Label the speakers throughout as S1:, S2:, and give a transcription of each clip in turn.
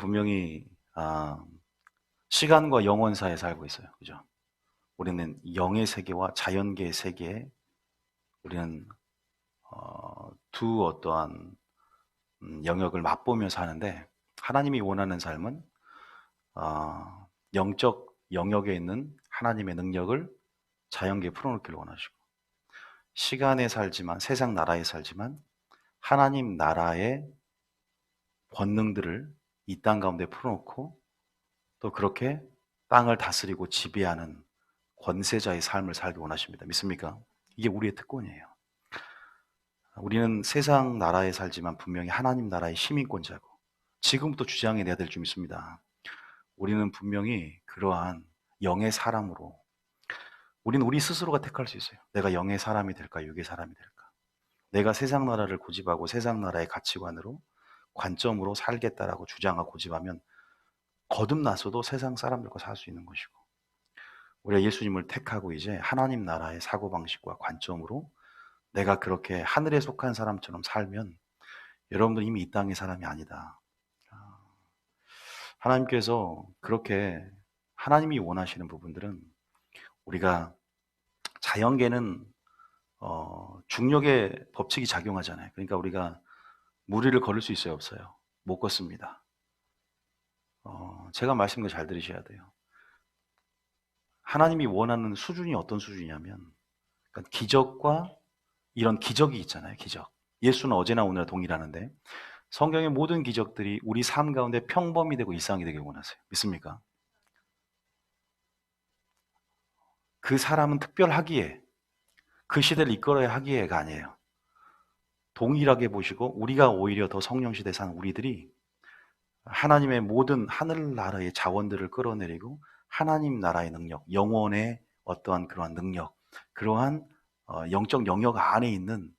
S1: 분명히 시간과 영원 사이에 살고 있어요. 그죠? 우리는 영의 세계와 자연계의 세계에 우리는 두 어떠한 영역을 맛보며 사는데, 하나님이 원하는 삶은 영적 영역에 있는 하나님의 능력을 자연계에 풀어놓기를 원하시고, 시간에 살지만, 세상 나라에 살지만 하나님 나라의 권능들을 이 땅 가운데 풀어놓고, 또 그렇게 땅을 다스리고 지배하는 권세자의 삶을 살기 원하십니다. 믿습니까? 이게 우리의 특권이에요. 우리는 세상 나라에 살지만 분명히 하나님 나라의 시민권자고, 지금부터 주장해내야 될 점 있습니다. 우리는 분명히 그러한 영의 사람으로, 우리는 우리 스스로가 택할 수 있어요. 내가 영의 사람이 될까, 육의 사람이 될까. 내가 세상 나라를 고집하고 세상 나라의 가치관으로, 관점으로 살겠다라고 주장하고 고집하면 거듭났어도 세상 사람들과 살 수 있는 것이고, 우리가 예수님을 택하고 이제 하나님 나라의 사고방식과 관점으로 내가 그렇게 하늘에 속한 사람처럼 살면 여러분들 이미 이 땅의 사람이 아니다. 하나님께서 그렇게 하나님이 원하시는 부분들은, 우리가 자연계는 중력의 법칙이 작용하잖아요. 그러니까 우리가 무리를 걸을 수 있어요, 없어요? 못 걷습니다. 제가 말씀을 잘 들으셔야 돼요. 하나님이 원하는 수준이 어떤 수준이냐면, 그러니까 기적과 이런 기적이 있잖아요. 기적. 예수는 어제나 오늘나 동일하는데 성경의 모든 기적들이 우리 삶 가운데 평범이 되고 일상이 되길 원하세요. 믿습니까? 그 사람은 특별하기에, 그 시대를 이끌어야 하기에가 아니에요. 동일하게 보시고 우리가 오히려 더 성령 시대에 사는 우리들이 하나님의 모든 하늘나라의 자원들을 끌어내리고 하나님 나라의 능력, 영혼의 어떠한 그러한 능력, 그러한 영적 영역 안에 있는,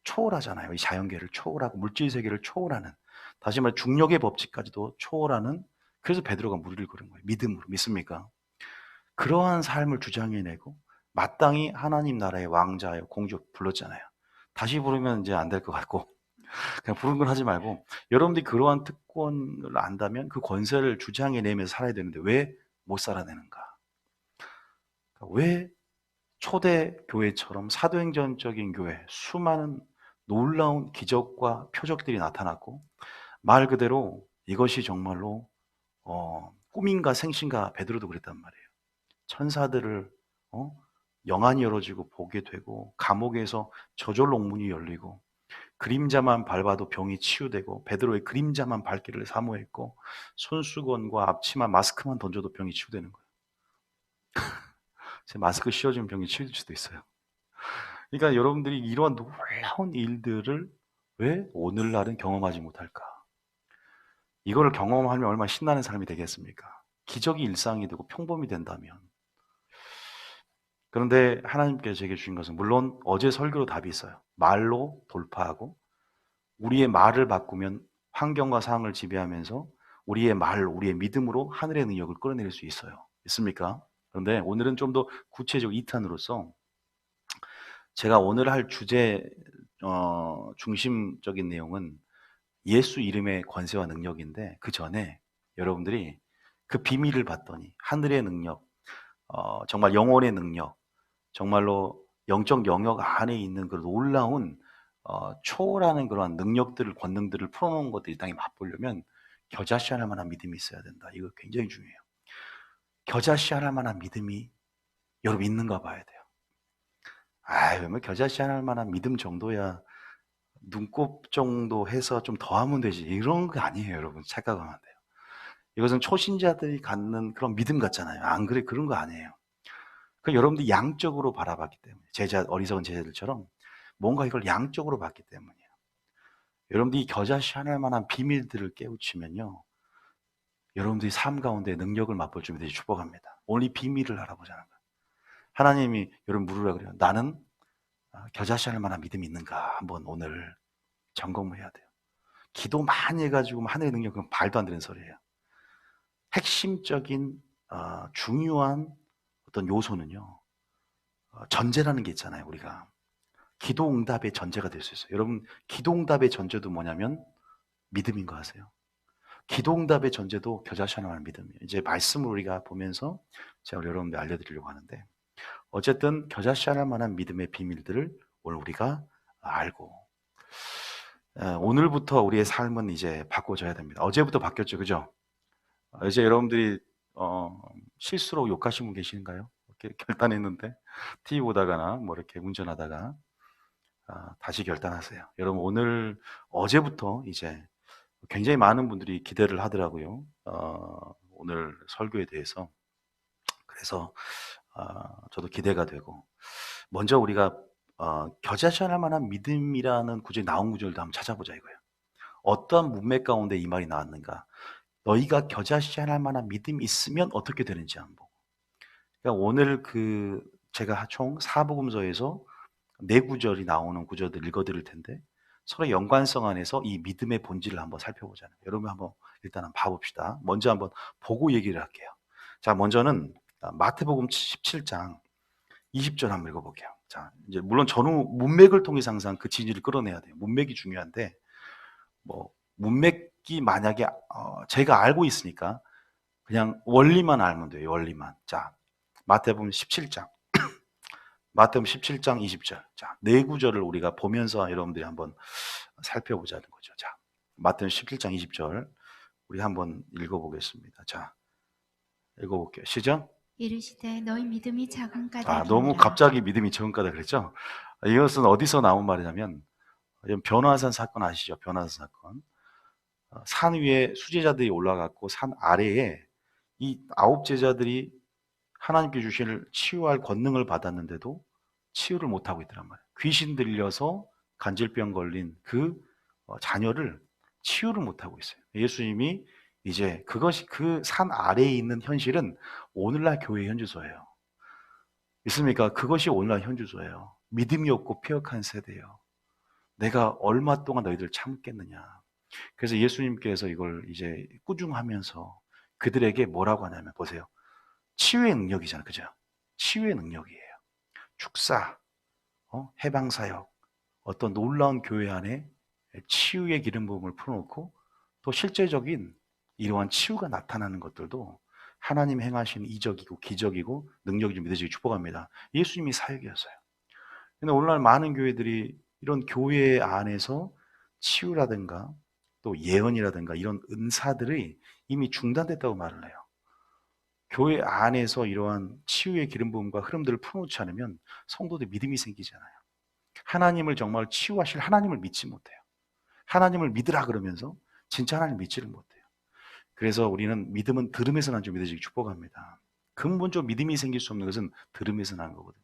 S1: 초월하잖아요. 이 자연계를 초월하고 물질 세계를 초월하는, 다시 말해 중력의 법칙까지도 초월하는, 그래서 베드로가 무리를 걸은 거예요. 믿음으로. 믿습니까? 그러한 삶을 주장해내고 마땅히 하나님 나라의 왕자요 공주 불렀잖아요. 다시 부르면 이제 안 될 것 같고 그냥 부른 건 하지 말고, 여러분들이 그러한 특권을 안다면 그 권세를 주장해내면서 살아야 되는데 왜 못 살아내는가? 왜 초대 교회처럼 사도행전적인 교회, 수많은 놀라운 기적과 표적들이 나타났고, 말 그대로 이것이 정말로 꿈인가 생신가, 베드로도 그랬단 말이에요. 천사들을 영안이 열어지고 보게 되고, 감옥에서 저절로 문이 열리고, 그림자만 밟아도 병이 치유되고, 베드로의 그림자만 밟기를 사모했고, 손수건과 앞치마 마스크만 던져도 병이 치유되는 거예요. 제 마스크 씌워주면 병이 치유될 수도 있어요. 그러니까 여러분들이 이러한 놀라운 일들을 왜 오늘날은 경험하지 못할까? 이거를 경험하면 얼마나 신나는 삶이 되겠습니까? 기적이 일상이 되고 평범이 된다면. 그런데 하나님께서 제게 주신 것은, 물론 어제 설교로 답이 있어요. 말로 돌파하고, 우리의 말을 바꾸면 환경과 상황을 지배하면서 우리의 말, 우리의 믿음으로 하늘의 능력을 끌어내릴 수 있어요. 있습니까? 그런데 오늘은 좀 더 구체적 2탄으로서 제가 오늘 할 주제 중심적인 내용은 예수 이름의 권세와 능력인데, 그 전에 여러분들이 그 비밀을 봤더니 하늘의 능력, 정말 영혼의 능력, 정말로 영적 영역 안에 있는 그 놀라운 초월하는 그러한 능력들을, 권능들을 풀어놓은 것들이 이 땅에 맛보려면 겨자씨할 만한 믿음이 있어야 된다. 이거 굉장히 중요해요. 겨자씨할 만한 믿음이 여러분 있는가 봐야 돼요. 아유, 뭐 겨자씨할 만한 믿음 정도야 눈곱 정도 해서 좀 더 하면 되지, 이런 거 아니에요. 여러분 착각하면 안 돼요. 이것은 초신자들이 갖는 그런 믿음 같잖아요. 안 그래? 그런 거 아니에요. 그 여러분들이 양적으로 바라봤기 때문에, 어리석은 제자들처럼 뭔가 이걸 양적으로 봤기 때문이에요. 여러분들이 겨자씨 하나할 만한 비밀들을 깨우치면요, 여러분들이 삶 가운데 능력을 맛볼 준비 되시 축복합니다. 오늘 이 비밀을 알아보자는 거예요. 하나님이 여러분 물으라 그래요. 나는 겨자씨 할 만한 믿음이 있는가? 한번 오늘 점검을 해야 돼요. 기도 많이 해가지고 하늘의 능력은 말도 안 되는 소리예요. 핵심적인 중요한 어떤 요소는요, 전제라는 게 있잖아요. 우리가 기도 응답의 전제가 될 수 있어요. 여러분, 기도 응답의 전제도 뭐냐면 믿음인 거 아세요? 기도응답의 전제도 겨자씨 하나만 믿음이에요. 이제 말씀을 우리가 보면서 제가 여러분들 알려드리려고 하는데, 어쨌든 겨자씨 하나만한 믿음의 비밀들을 오늘 우리가 알고, 오늘부터 우리의 삶은 이제 바꿔져야 됩니다. 어제부터 바뀌었죠, 그죠? 이제 여러분들이 실수로 욕하신 분 계신가요? 이렇게 결단했는데 TV 보다가나 뭐 이렇게 운전하다가 다시 결단하세요. 여러분 오늘 어제부터 이제 굉장히 많은 분들이 기대를 하더라고요. 오늘 설교에 대해서. 그래서 저도 기대가 되고, 먼저 우리가 겨자씨 할 만한 믿음이라는 구절이 나온 구절도 한번 찾아보자 이거예요. 어떠한 문맥 가운데 이 말이 나왔는가? 너희가 겨자씨 할 만한 믿음이 있으면 어떻게 되는지 한번 보고. 그러니까 오늘 제가 총 사복음서에서 네 구절이 나오는 구절들 읽어드릴 텐데, 서로 연관성 안에서 이 믿음의 본질을 한번 살펴보자는 거예요. 여러분 한번 일단 한번 봐봅시다. 먼저 한번 보고 얘기를 할게요. 자, 먼저는 마태복음 17장 20절 한번 읽어볼게요. 자, 이제 물론 전후 문맥을 통해서 항상 그 진리를 끌어내야 돼요. 문맥이 중요한데, 뭐 문맥이 만약에 제가 알고 있으니까 그냥 원리만 알면 돼요. 원리만. 자, 마태복음 17장 마태복음 17장 20절. 자, 네 구절을 우리가 보면서 여러분들이 한번 살펴보자는 거죠. 자, 마태복음 17장 20절 우리 한번 읽어보겠습니다. 자, 읽어볼게요. 시작.
S2: 이르시되 너희 믿음이 작은
S1: 너무
S2: 까닭이니라.
S1: 갑자기 믿음이 적은 까닭 그랬죠? 이것은 어디서 나온 말이냐면, 변화산 사건 아시죠? 변화산 사건. 산 위에 수제자들이 올라갔고 산 아래에 이 9제자들이 하나님께 주실 치유할 권능을 받았는데도 치유를 못하고 있더란 말이에요. 귀신 들려서 간질병 걸린 그 자녀를 치유를 못하고 있어요. 예수님이 이제 그것이 그 산 아래에 있는 현실은 오늘날 교회의 현주소예요. 믿습니까? 그것이 오늘날 현주소예요. 믿음이 없고 폐역한 세대예요. 내가 얼마 동안 너희들 참겠느냐. 그래서 예수님께서 이걸 이제 꾸중하면서 그들에게 뭐라고 하냐면, 보세요. 치유의 능력이잖아요. 그죠? 치유의 능력이에요. 축사, 해방사역, 어떤 놀라운 교회 안에 치유의 기름 부음을 풀어놓고 또 실제적인 이러한 치유가 나타나는 것들도 하나님 행하신 이적이고 기적이고 능력이 좀 믿어지기 축복합니다. 예수님이 사역이었어요. 근데 오늘날 많은 교회들이 이런 교회 안에서 치유라든가 또 예언이라든가 이런 은사들이 이미 중단됐다고 말을 해요. 교회 안에서 이러한 치유의 기름 부음과 흐름들을 풀어놓지 않으면 성도들 믿음이 생기잖아요. 하나님을 정말 치유하실 하나님을 믿지 못해요. 하나님을 믿으라 그러면서 진짜 하나님을 믿지를 못해요. 그래서 우리는 믿음은 들음에서 난 줄 믿어지기 축복합니다. 근본적으로 믿음이 생길 수 없는 것은 들음에서 난 거거든요.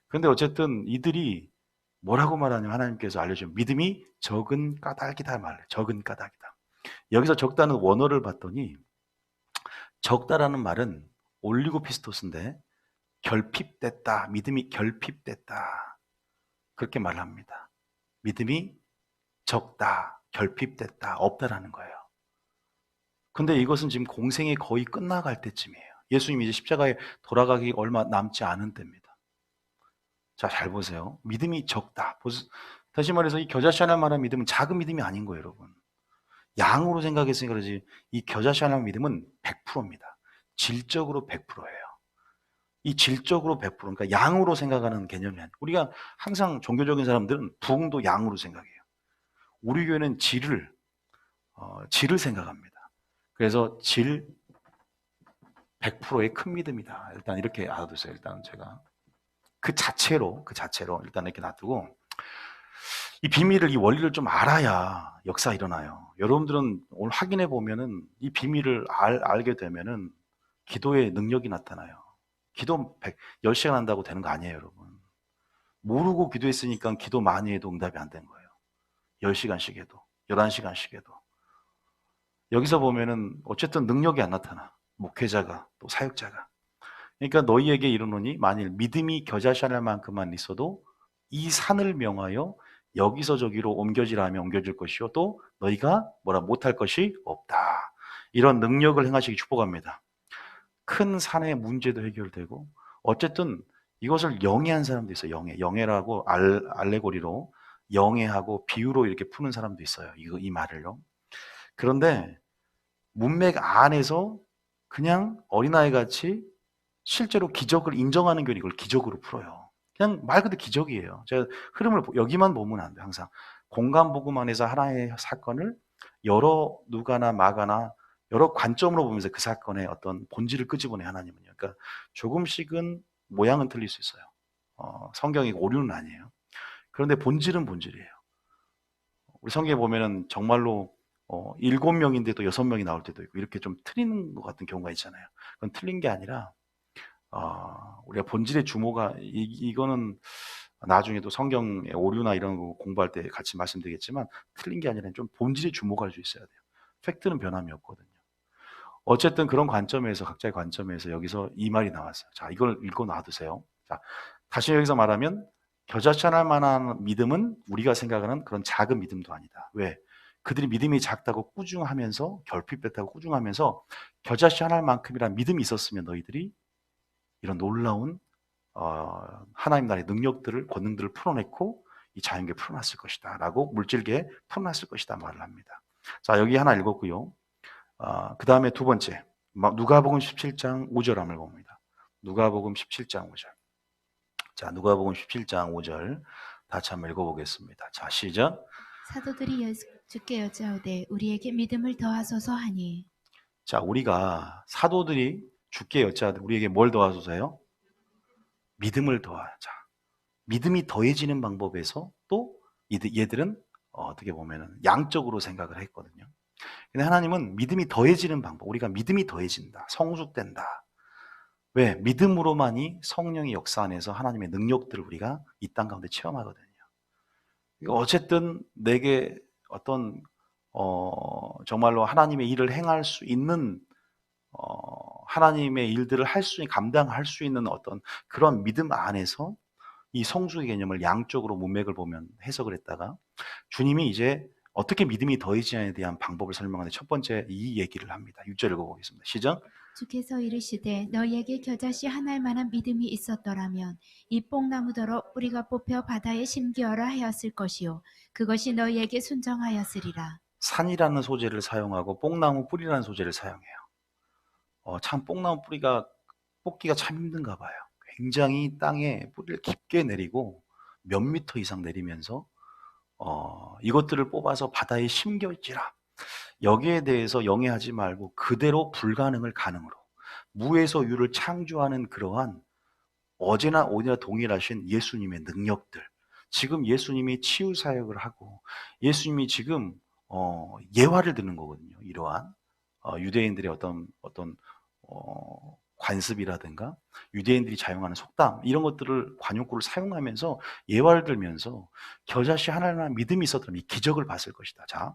S1: 그런데 어쨌든 이들이 뭐라고 말하냐면, 하나님께서 알려주신 믿음이 적은 까닭이다 말해요. 적은 까닭이다. 여기서 적다는 원어를 봤더니, 적다라는 말은 올리고피스토스인데 결핍됐다, 믿음이 결핍됐다, 그렇게 말합니다. 믿음이 적다, 결핍됐다, 없다라는 거예요. 근데 이것은 지금 공생이 거의 끝나갈 때쯤이에요. 예수님이 이제 십자가에 돌아가기 얼마 남지 않은 때입니다. 자, 잘 보세요. 믿음이 적다. 다시 말해서 이 겨자씨 하나 말한 믿음은 작은 믿음이 아닌 거예요, 여러분. 양으로 생각했으니까 그러지, 이 겨자씨 하나 믿음은 100%입니다. 질적으로 100%예요. 이 질적으로 100%, 그러니까 양으로 생각하는 개념이 아니에요. 우리가 항상 종교적인 사람들은 부흥도 양으로 생각해요. 우리 교회는 질을 생각합니다. 그래서 질 100%의 큰 믿음이다. 일단 이렇게 알아두세요. 일단 제가 그 자체로 일단 이렇게 놔두고, 이 비밀을, 이 원리를 좀 알아야 역사 일어나요. 여러분들은 오늘 확인해 보면은 이 비밀을 알게 되면은 기도의 능력이 나타나요. 기도 10시간 한다고 되는 거 아니에요, 여러분. 모르고 기도했으니까 기도 많이 해도 응답이 안 된 거예요. 10시간씩 해도, 11시간씩 해도. 여기서 보면은 어쨌든 능력이 안 나타나. 목회자가, 또 사역자가. 그러니까 너희에게 이르노니 만일 믿음이 겨자씨 하나 만큼만 있어도 이 산을 명하여 여기서 저기로 옮겨지라 하면 옮겨질 것이요 또 너희가 뭐라 못할 것이 없다. 이런 능력을 행하시기 축복합니다. 큰 산의 문제도 해결되고, 어쨌든 이것을 영해한 사람도 있어요. 영해라고 알레고리로 영해하고 비유로 이렇게 푸는 사람도 있어요. 이 말을요. 그런데 문맥 안에서 그냥 어린아이 같이 실제로 기적을 인정하는 교리, 이걸 기적으로 풀어요. 그냥 말 그대로 기적이에요. 제가 흐름을 여기만 보면 안 돼요. 항상 공간 복음 안에서 하나의 사건을 여러 누가나 마가나 여러 관점으로 보면서 그 사건의 어떤 본질을 끄집어내 하나님은요. 그러니까 조금씩은 모양은 틀릴 수 있어요. 성경이 오류는 아니에요. 그런데 본질은 본질이에요. 우리 성경에 보면은 정말로 7명인데도 6명이 나올 때도 있고 이렇게 좀 틀리는 것 같은 경우가 있잖아요. 그건 틀린 게 아니라 우리가 본질의 주모가 이거는 나중에도 성경의 오류나 이런 거 공부할 때 같이 말씀드리겠지만 틀린 게 아니라 좀 본질의 주목할 수 있어야 돼요. 팩트는 변함이 없거든요. 어쨌든 그런 관점에서 각자의 관점에서 여기서 이 말이 나왔어요. 자, 이걸 읽고 놔두세요. 자, 다시 여기서 말하면 겨자씨 하나 만한 믿음은 우리가 생각하는 그런 작은 믿음도 아니다. 왜? 그들이 믿음이 작다고 꾸중하면서 결핍됐다고 꾸중하면서 겨자씨 하나만큼이란 믿음이 있었으면 너희들이 이런 놀라운 하나님 나라의 능력들을 권능들을 풀어냈고 이 자연계에 풀어놨을 것이다 라고 물질계에 풀어놨을 것이다 말을 합니다. 자, 여기 하나 읽었고요. 그 다음에 두 번째 누가복음 17장 5절 한번 봅니다. 누가복음 17장 5절. 자, 누가복음 17장 5절 다시 한번 읽어보겠습니다. 자, 시작.
S2: 사도들이 주께 여짜오되 우리에게 믿음을 더하소서 하니.
S1: 자, 우리가 사도들이 주께 여짜오되 우리에게 뭘 더하소서요? 믿음을 더하자. 믿음이 더해지는 방법에서 또 얘들은 어떻게 보면 양적으로 생각을 했거든요. 근데 하나님은 믿음이 더해지는 방법, 우리가 믿음이 더해진다, 성숙된다. 왜? 믿음으로만이 성령의 역사 안에서 하나님의 능력들을 우리가 이 땅 가운데 체험하거든요. 그러니까 어쨌든 내게 어떤 정말로 하나님의 일을 행할 수 있는 하나님의 일들을 감당할 수 있는 어떤 그런 믿음 안에서 이 성숙의 개념을 양쪽으로 문맥을 보면 해석을 했다가 주님이 이제 어떻게 믿음이 더해지냐에 대한 방법을 설명하는 첫 번째 이 얘기를 합니다. 6절 읽어보겠습니다. 시작.
S2: 주께서 이르시되 너희에게 겨자씨 하나일 만한 믿음이 있었더라면 이 뽕나무더러 뿌리가 뽑혀 바다에 심기어라 하였을 것이요 그것이 너희에게 순정하였으리라.
S1: 산이라는 소재를 사용하고 뽕나무 뿌리라는 소재를 사용해요. 참 뽕나무 뿌리가 뽑기가 참 힘든가 봐요. 굉장히 땅에 뿌리를 깊게 내리고 몇 미터 이상 내리면서 이것들을 뽑아서 바다에 심겨지라. 여기에 대해서 영해하지 말고 그대로 불가능을 가능으로 무에서 유를 창조하는 그러한 어제나 오늘이나 동일하신 예수님의 능력들. 지금 예수님이 치유 사역을 하고 예수님이 지금 예화를 듣는 거거든요. 이러한 유대인들의 어떤 관습이라든가 유대인들이 사용하는 속담 이런 것들을 관용구를 사용하면서 예화를 들면서 겨자씨 하나님만 믿음이 있었다면 이 기적을 봤을 것이다. 자,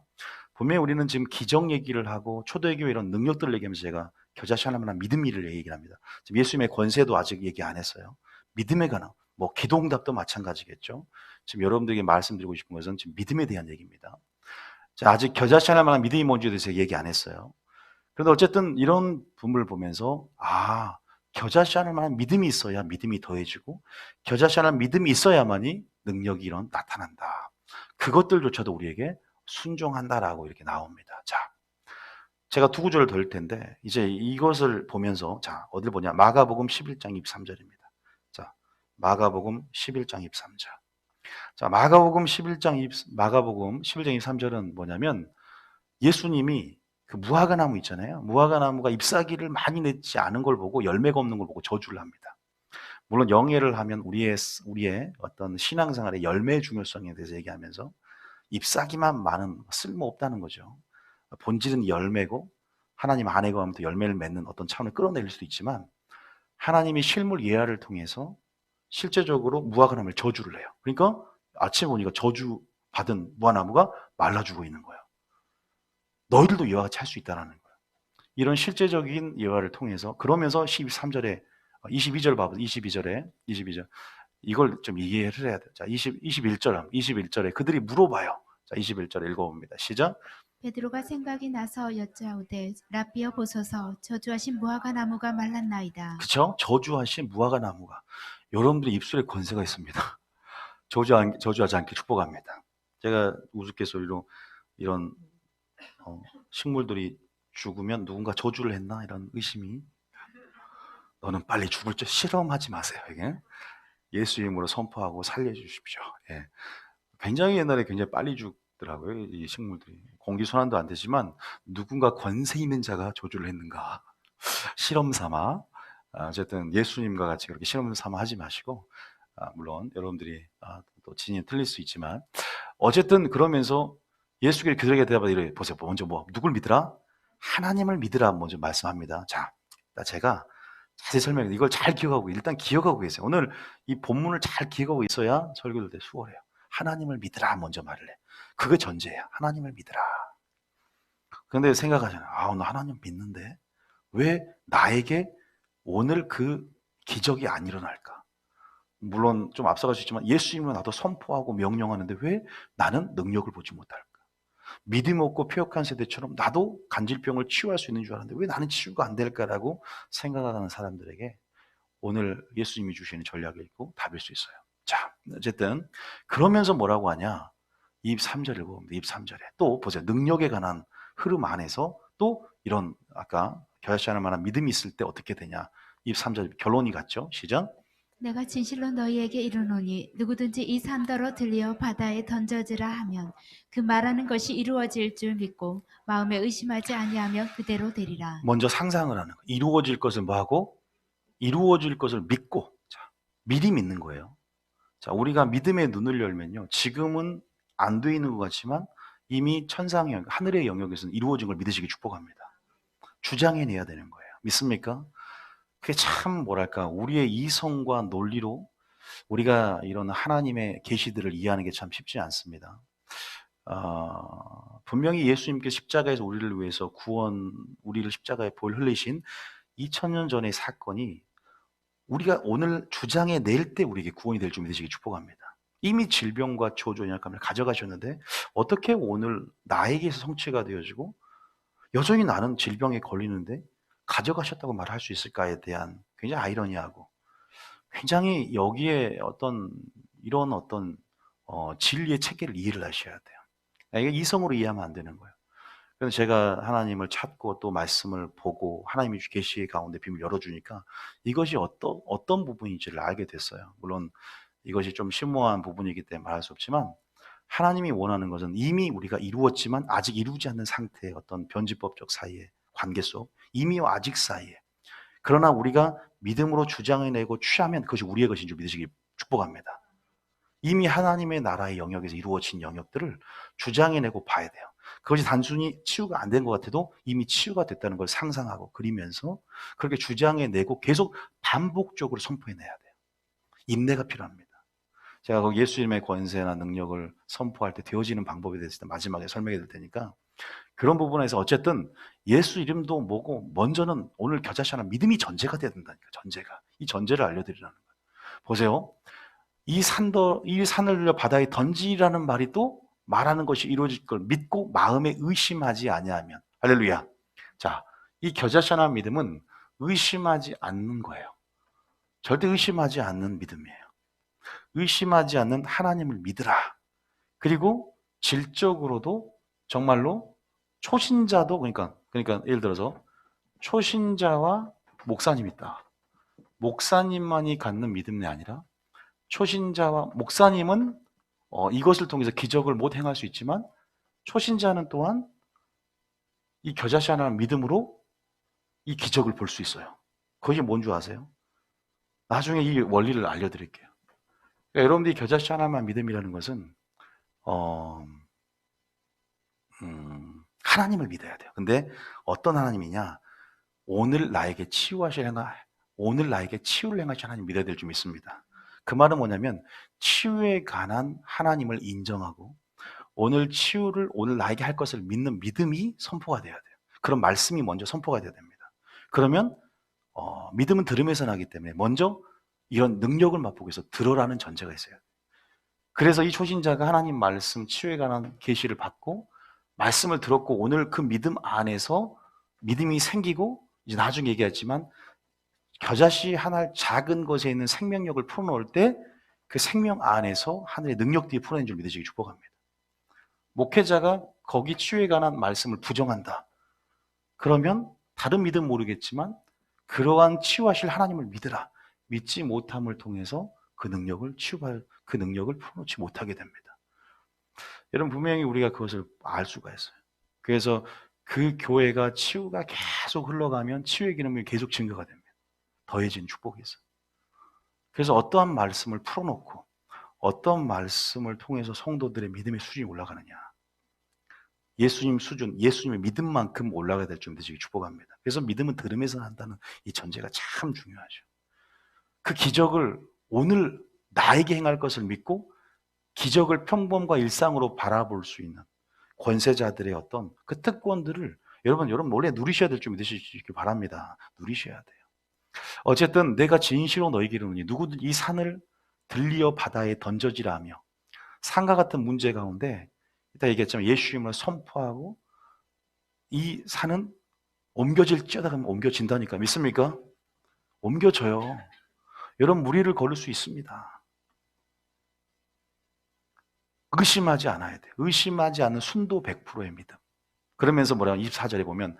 S1: 분명히 우리는 지금 기적 얘기를 하고 초대교회 이런 능력들을 얘기하면서 제가 겨자씨 하나님만 믿음이를 얘기를 합니다. 지금 예수님의 권세도 아직 얘기 안 했어요. 믿음에 관한 뭐 기도응답도 마찬가지겠죠. 지금 여러분들에게 말씀드리고 싶은 것은 지금 믿음에 대한 얘기입니다. 자, 아직 겨자씨 하나만한 믿음이 뭔지에 대해서 얘기 안 했어요. 그런데 어쨌든 이런 부분을 보면서 겨자씨 하나만한 믿음이 있어야 믿음이 더해지고 겨자씨 하나만 믿음이 있어야만이 능력이 나타난다. 그것들조차도 우리에게 순종한다라고 이렇게 나옵니다. 자, 제가 두 구절을 더 읽을 텐데 이제 이것을 보면서 자, 어딜 보냐? 마가복음 11장 23절입니다. 자, 마가복음 11장 23절. 자, 마가복음 11장 23절은 뭐냐면 예수님이 그 무화과 나무 있잖아요. 무화과 나무가 잎사귀를 많이 맺지 않은 걸 보고 열매가 없는 걸 보고 저주를 합니다. 물론 영예를 하면 우리의 어떤 신앙생활의 열매의 중요성에 대해서 얘기하면서 잎사귀만 많은 쓸모없다는 거죠. 본질은 열매고 하나님 안에 거하면 또 열매를 맺는 어떤 차원을 끌어내릴 수도 있지만 하나님이 실물 예화를 통해서 실제적으로 무화과나무를 저주를 해요. 그러니까 아침에 보니까 저주 받은 무화과나무가 말라 죽어 있는 거예요. 너희들도 이와 같이 할 수 있다는 거예요. 이런 실제적인 예화를 통해서 그러면서 13절에 22절 봐보세요. 22절 이걸 좀 이해를 해야 돼요. 자, 21절에 그들이 물어봐요. 자, 21절 읽어봅니다. 시작.
S2: 베드로가 생각이 나서 여짜오되 라비어 보소서 저주하신 무화과 나무가 말랐나이다.
S1: 그쵸? 저주하신 무화과 나무가 여러분들의 입술에 권세가 있습니다. 저주하지 않게 축복합니다. 제가 우스갯소리로 이런 식물들이 죽으면 누군가 저주를 했나 이런 의심이. 너는 빨리 죽을 줄 실험하지 마세요. 이게 예수 이름으로 선포하고 살려주십시오. 예. 굉장히 옛날에 굉장히 빨리 죽더라고요. 이 식물들이 공기 순환도 안 되지만 누군가 권세 있는 자가 저주를 했는가 실험 삼아. 어쨌든 예수님과 같이 그렇게 실험 삼아 하지 마시고, 물론 여러분들이 또 진이 틀릴 수 있지만 어쨌든 그러면서 예수께서 그들에게 대답하되 이래 보세요. 먼저 누굴 믿으라? 하나님을 믿으라 먼저 말씀합니다. 자, 제가 자세히 설명해. 이걸 잘 기억하고 일단 기억하고 계세요. 오늘 이 본문을 잘 기억하고 있어야 설교될 때 수월해요. 하나님을 믿으라 먼저 말을 해. 그게 전제야. 하나님을 믿으라. 그런데 생각하잖아요. 나 하나님 믿는데 왜 나에게 오늘 그 기적이 안 일어날까? 물론 좀 앞서갈 수 있지만 예수님은 나도 선포하고 명령하는데 왜 나는 능력을 보지 못할까? 믿음 없고 폐역한 세대처럼 나도 간질병을 치유할 수 있는 줄 알았는데 왜 나는 치유가 안 될까라고 생각하는 사람들에게 오늘 예수님이 주시는 전략이 있고 답일 수 있어요. 자, 어쨌든 그러면서 뭐라고 하냐? 23절을 보면 23절에 또 보세요. 능력에 관한 흐름 안에서 또 이런 아까 겨자씨하는 만한 믿음이 있을 때 어떻게 되냐? 23절 결론이 같죠? 시작.
S2: 내가 진실로 너희에게 이르노니 누구든지 이 산더러 들려 바다에 던져지라 하면 그 말하는 것이 이루어질 줄 믿고 마음에 의심하지 아니하면 그대로 되리라.
S1: 먼저 상상을 하는 거. 이루어질 것을 뭐하고? 이루어질 것을 믿고. 자, 미리 믿는 거예요. 자, 우리가 믿음의 눈을 열면요. 지금은 안 돼 있는 것 같지만 이미 천상의 영역, 하늘의 영역에서는 이루어진 걸 믿으시기 축복합니다. 주장해내야 되는 거예요. 믿습니까? 그게 참 뭐랄까 우리의 이성과 논리로 우리가 이런 하나님의 계시들을 이해하는 게 참 쉽지 않습니다. 분명히 예수님께서 십자가에서 우리를 위해서 우리를 십자가에 보혈 흘리신 2000년 전의 사건이 우리가 오늘 주장해낼 때 우리에게 구원이 될 줄 믿으시기 축복합니다. 이미 질병과 저주, 연약함을 가져가셨는데 어떻게 오늘 나에게서 성취가 되어지고 여전히 나는 질병에 걸리는데 가져가셨다고 말할 수 있을까에 대한 굉장히 아이러니하고 굉장히 여기에 이런 진리의 체계를 이해를 하셔야 돼요. 이게 이성으로 이해하면 안 되는 거예요. 그래서 제가 하나님을 찾고 또 말씀을 보고 하나님이 계시의 가운데 비밀 열어주니까 이것이 어떤 부분인지를 알게 됐어요. 물론 이것이 좀 심오한 부분이기 때문에 말할 수 없지만 하나님이 원하는 것은 이미 우리가 이루었지만 아직 이루지 않는 상태의 어떤 변지법적 사이의 관계 속 이미와 아직 사이에 그러나 우리가 믿음으로 주장해내고 취하면 그것이 우리의 것인 줄 믿으시기 축복합니다. 이미 하나님의 나라의 영역에서 이루어진 영역들을 주장해내고 봐야 돼요. 그것이 단순히 치유가 안 된 것 같아도 이미 치유가 됐다는 걸 상상하고 그리면서 그렇게 주장해내고 계속 반복적으로 선포해내야 돼요. 인내가 필요합니다. 제가 그 예수 이름의 권세나 능력을 선포할 때 되어지는 방법에 대해서 마지막에 설명해 드릴 테니까 그런 부분에서 어쨌든 예수 이름도 뭐고 먼저는 오늘 겨자씨나 믿음이 전제가 돼야 된다니까. 전제가. 이 전제를 알려드리라는 거예요. 보세요. 이 산을 들려 바다에 던지라는 말이 또 말하는 것이 이루어질 걸 믿고 마음에 의심하지 아니하면 할렐루야. 자, 이 겨자씨나 믿음은 의심하지 않는 거예요. 절대 의심하지 않는 믿음이에요. 의심하지 않는 하나님을 믿으라. 그리고 질적으로도 정말로 초신자도 그러니까 예를 들어서 초신자와 목사님이 있다. 목사님만이 갖는 믿음이 아니라 초신자와 목사님은 이것을 통해서 기적을 못 행할 수 있지만 초신자는 또한 이 겨자씨 하나의 믿음으로 이 기적을 볼 수 있어요. 그것이 뭔 줄 아세요? 나중에 이 원리를 알려드릴게요. 그러니까 여러분들이 겨자씨 하나만 믿음이라는 것은 하나님을 믿어야 돼요. 근데 어떤 하나님이냐? 오늘 나에게 치유를 행하신 하나님 믿어야 될 줄 믿습니다. 그 말은 뭐냐면 치유에 관한 하나님을 인정하고 오늘 나에게 할 것을 믿는 믿음이 선포가 돼야 돼요. 그런 말씀이 먼저 선포가 돼야 됩니다. 그러면 믿음은 들음에서 나기 때문에 먼저 이런 능력을 맛보기 위해서 들어라는 전제가 있어요. 그래서 이 초신자가 하나님 말씀 치유에 관한 계시를 받고 말씀을 들었고 오늘 그 믿음 안에서 믿음이 생기고 이제 나중에 얘기했지만 겨자씨 하나 작은 것에 있는 생명력을 풀어놓을 때 그 생명 안에서 하늘의 능력들이 풀어낸 줄 믿으시기 축복합니다. 목회자가 거기 치유에 관한 말씀을 부정한다. 그러면 다른 믿음 모르겠지만 그러한 치유하실 하나님을 믿으라. 믿지 못함을 통해서 그 능력을 그 능력을 풀어놓지 못하게 됩니다. 여러분 분명히 우리가 그것을 알 수가 있어요. 그래서 그 교회가 치유가 계속 흘러가면 치유의 기능이 계속 증거가 됩니다. 더해진 축복이 있어요. 그래서 어떠한 말씀을 풀어놓고 어떤 말씀을 통해서 성도들의 믿음의 수준이 올라가느냐. 예수님 수준, 예수님의 믿음만큼 올라가야 될 줄 믿으시기 축복합니다. 그래서 믿음은 들음에서 한다는 이 전제가 참 중요하죠. 그 기적을 오늘 나에게 행할 것을 믿고 기적을 평범과 일상으로 바라볼 수 있는 권세자들의 어떤 그 특권들을 여러분 원래 누리셔야 될 줄 믿으시기 바랍니다. 누리셔야 돼요. 어쨌든 내가 진실로 너희에게 이르노니 누구든 이 산을 들리어 바다에 던져지라 하며 산과 같은 문제 가운데 이따 얘기했지만 예수님을 선포하고 이 산은 옮겨질지어다 하면 옮겨진다니까 믿습니까? 옮겨져요. 여러분 무리를 걸을 수 있습니다. 의심하지 않아야 돼요. 의심하지 않는 순도 100%의 믿음. 그러면서 뭐라고 24절에 보면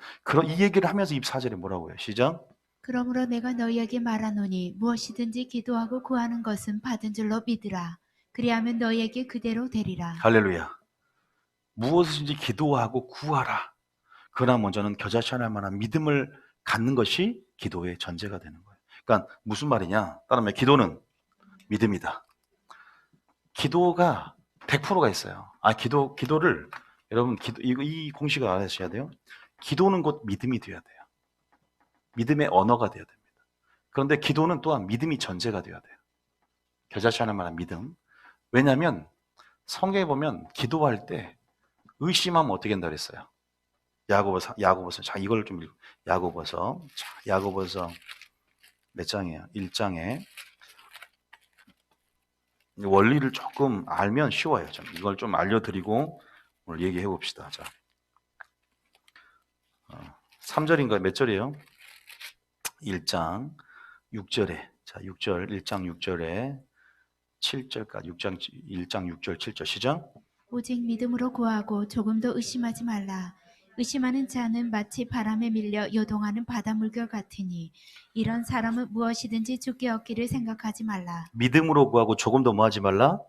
S1: 이 얘기를 하면서 24절에 뭐라고요? 시작.
S2: 그러므로 내가 너희에게 말하노니 무엇이든지 기도하고 구하는 것은 받은 줄로 믿으라. 그리하면 너희에게 그대로 되리라.
S1: 할렐루야. 무엇이든지 기도하고 구하라. 그러나 먼저는 겨자씨 하나할 만한 믿음을 갖는 것이 기도의 전제가 되는 거예요. 그러니까 무슨 말이냐? 따르면 기도는 믿음이다. 기도가 100%가 있어요. 기도를 여러분 이 공식을 알아셔야 돼요. 기도는 곧 믿음이 되어야 돼요. 믿음의 언어가 되어야 됩니다. 그런데 기도는 또한 믿음이 전제가 되어야 돼요. 겨자씨 하나할 만한 믿음. 왜냐하면 성경에 보면 기도할 때 의심하면 어떻게 된다 그랬어요? 야고보서. 자, 이걸 좀 읽고. 야고보서 몇 장이에요? 1장에. 원리를 조금 알면 쉬워요. 이걸 좀 알려드리고 오늘 얘기해 봅시다. 자, 3절인가 몇 절이에요? 1장 6절에. 자, 6절, 1장 6절에 7절까지 1장 6절 7절 시작.
S2: 오직 믿음으로 구하고 조금도 의심하지 말라. 의심하는 자는 마치 바람에 밀려 요동하는 바다 물결 같으니 이런 사람은 무엇이든지 주께 얻기를 생각하지 말라.
S1: 믿음으로 구하고 조금도 뭐 하지 말라?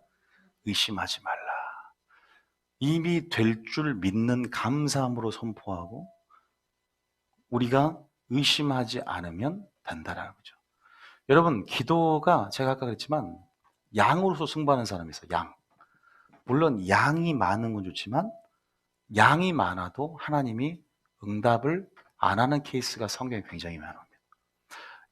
S1: 의심하지 말라. 이미 될 줄 믿는 감사함으로 선포하고 우리가 의심하지 않으면 된다라는 거죠. 여러분 기도가 제가 아까 그랬지만 양으로서 승부하는 사람이 있어요. 양. 물론 양이 많은 건 좋지만 양이 많아도 하나님이 응답을 안 하는 케이스가 성경에 굉장히 많습니다.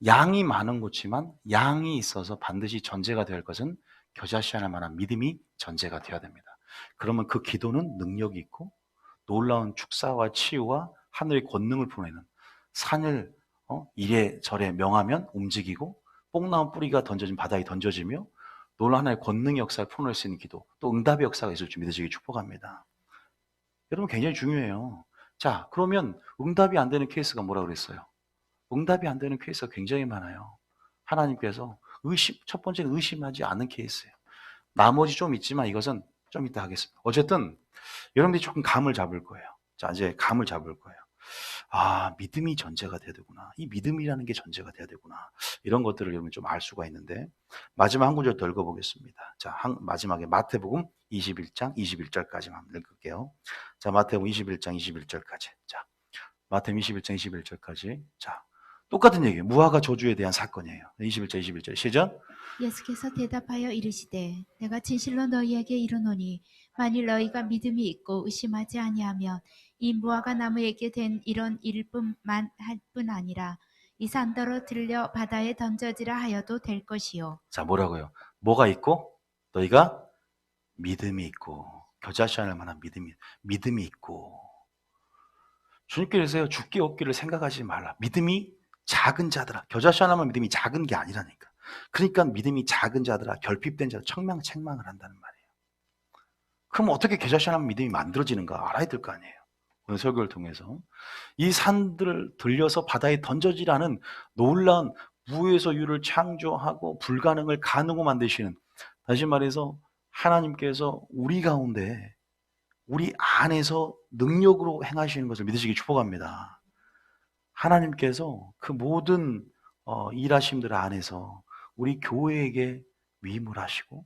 S1: 양이 많은 것이지만 양이 있어서 반드시 전제가 될 것은 겨자씨 하나만한 믿음이 전제가 되어야 됩니다. 그러면 그 기도는 능력이 있고 놀라운 축사와 치유와 하늘의 권능을 풀어내는 산을 이래저래 명하면 움직이고 뽕나무 뿌리가 던져진 바다에 던져지며 놀라운 하나의 권능의 역사를 풀어낼 수 있는 기도 또 응답의 역사가 있을 줄 믿으시기 축복합니다. 여러분 굉장히 중요해요. 자, 그러면 응답이 안 되는 케이스가 뭐라 그랬어요? 응답이 안 되는 케이스가 굉장히 많아요. 하나님께서 첫 번째는 의심하지 않는 케이스예요. 나머지 좀 있지만 이것은 좀 이따 하겠습니다. 어쨌든 여러분들이 조금 감을 잡을 거예요. 자, 이제 감을 잡을 거예요. 믿음이 전제가 돼야 되구나. 이 믿음이라는 게 전제가 돼야 되구나. 이런 것들을 여러분 좀 알 수가 있는데 마지막 한 구절 더 읽어보겠습니다. 자, 마지막에 마태복음 21장 21절까지만 한번 읽을게요. 자, 마태복음 21장 21절까지. 자, 마태복음 21장 21절까지. 자, 똑같은 얘기예요. 무화과 저주에 대한 사건이에요. 21절 21절 시작.
S2: 예수께서 대답하여 이르시되 내가 진실로 너희에게 이르노니 만일 너희가 믿음이 있고 의심하지 아니하면 이 무화과 나무에게 된 이런 일뿐만 할 뿐 아니라 이 산더러 들려 바다에 던져지라 하여도 될 것이요.
S1: 자, 뭐라고요? 뭐가 있고 너희가 믿음이 있고 겨자씨 하나할 만한 믿음이 있고 주님께서 죽기 없기를 생각하지 말라. 믿음이 작은 자들아. 겨자씨 하나만 믿음이 작은 게 아니라니까. 그러니까 믿음이 작은 자들아, 결핍된 자들 책망을 한다는 말이에요. 그럼 어떻게 겨자씨 하나만 믿음이 만들어지는가 알아야 될 거 아니에요. 오늘 설교를 통해서 이 산들을 들려서 바다에 던져지라는 놀라운 무에서 유를 창조하고 불가능을 가능으로 만드시는, 다시 말해서 하나님께서 우리 가운데 우리 안에서 능력으로 행하시는 것을 믿으시기 축복합니다. 하나님께서 그 모든 일하심들 안에서 우리 교회에게 위임을 하시고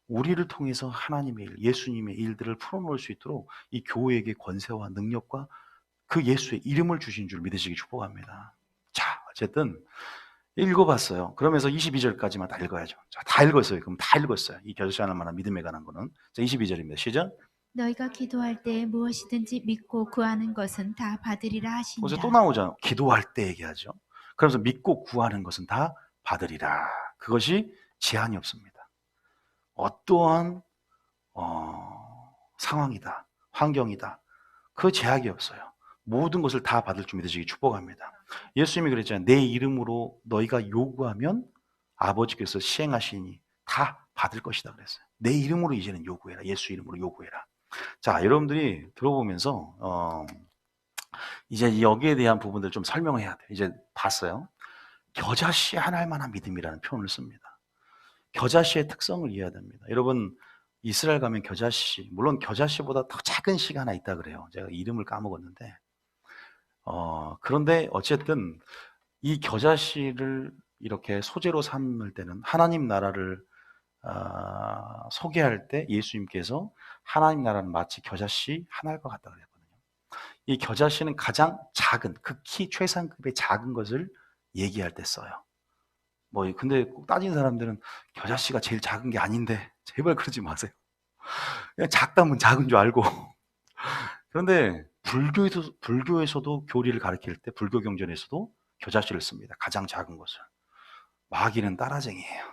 S1: 우리를 통해서 하나님의 일, 예수님의 일들을 풀어놓을 수 있도록 이 교회에게 권세와 능력과 그 예수의 이름을 주신 줄 믿으시기 축복합니다. 자, 어쨌든 읽어봤어요. 그러면서 22절까지만 다 읽어야죠. 자, 다 읽었어요. 그럼 다 읽었어요. 이 겨자씨 하나만한 믿음에 관한 거는. 자, 22절입니다. 시작.
S2: 너희가 기도할 때 무엇이든지 믿고 구하는 것은 다 받으리라
S1: 그래서 또
S2: 하시니라.
S1: 나오잖아요. 기도할 때 얘기하죠. 그러면서 믿고 구하는 것은 다 받으리라. 그것이 제한이 없습니다. 어떠한 상황이다, 환경이다, 그 제약이 없어요. 모든 것을 다 받을 줄 믿으시기 축복합니다. 예수님이 그랬잖아요. 내 이름으로 너희가 요구하면 아버지께서 시행하시니 다 받을 것이다 그랬어요. 내 이름으로 이제는 요구해라. 예수 이름으로 요구해라. 자, 여러분들이 들어보면서 이제 여기에 대한 부분들 좀 설명해야 돼요. 이제 봤어요. 겨자씨 하나할 만한 믿음이라는 표현을 씁니다. 겨자씨의 특성을 이해해야 됩니다. 여러분 이스라엘 가면 겨자씨, 물론 겨자씨보다 더 작은 씨가 하나 있다 그래요. 제가 이름을 까먹었는데 그런데 어쨌든 이 겨자씨를 이렇게 소재로 삼을 때는 하나님 나라를 소개할 때 예수님께서 하나님 나라는 마치 겨자씨 하나일 것 같다 그랬거든요. 이 겨자씨는 가장 작은, 극히 최상급의 작은 것을 얘기할 때 써요. 근데 꼭 따진 사람들은 겨자씨가 제일 작은 게 아닌데 제발 그러지 마세요. 그냥 작다면 작은 줄 알고. 그런데 불교에서도 교리를 가르칠 때 불교 경전에서도 겨자씨를 씁니다. 가장 작은 것을. 마귀는 따라쟁이에요.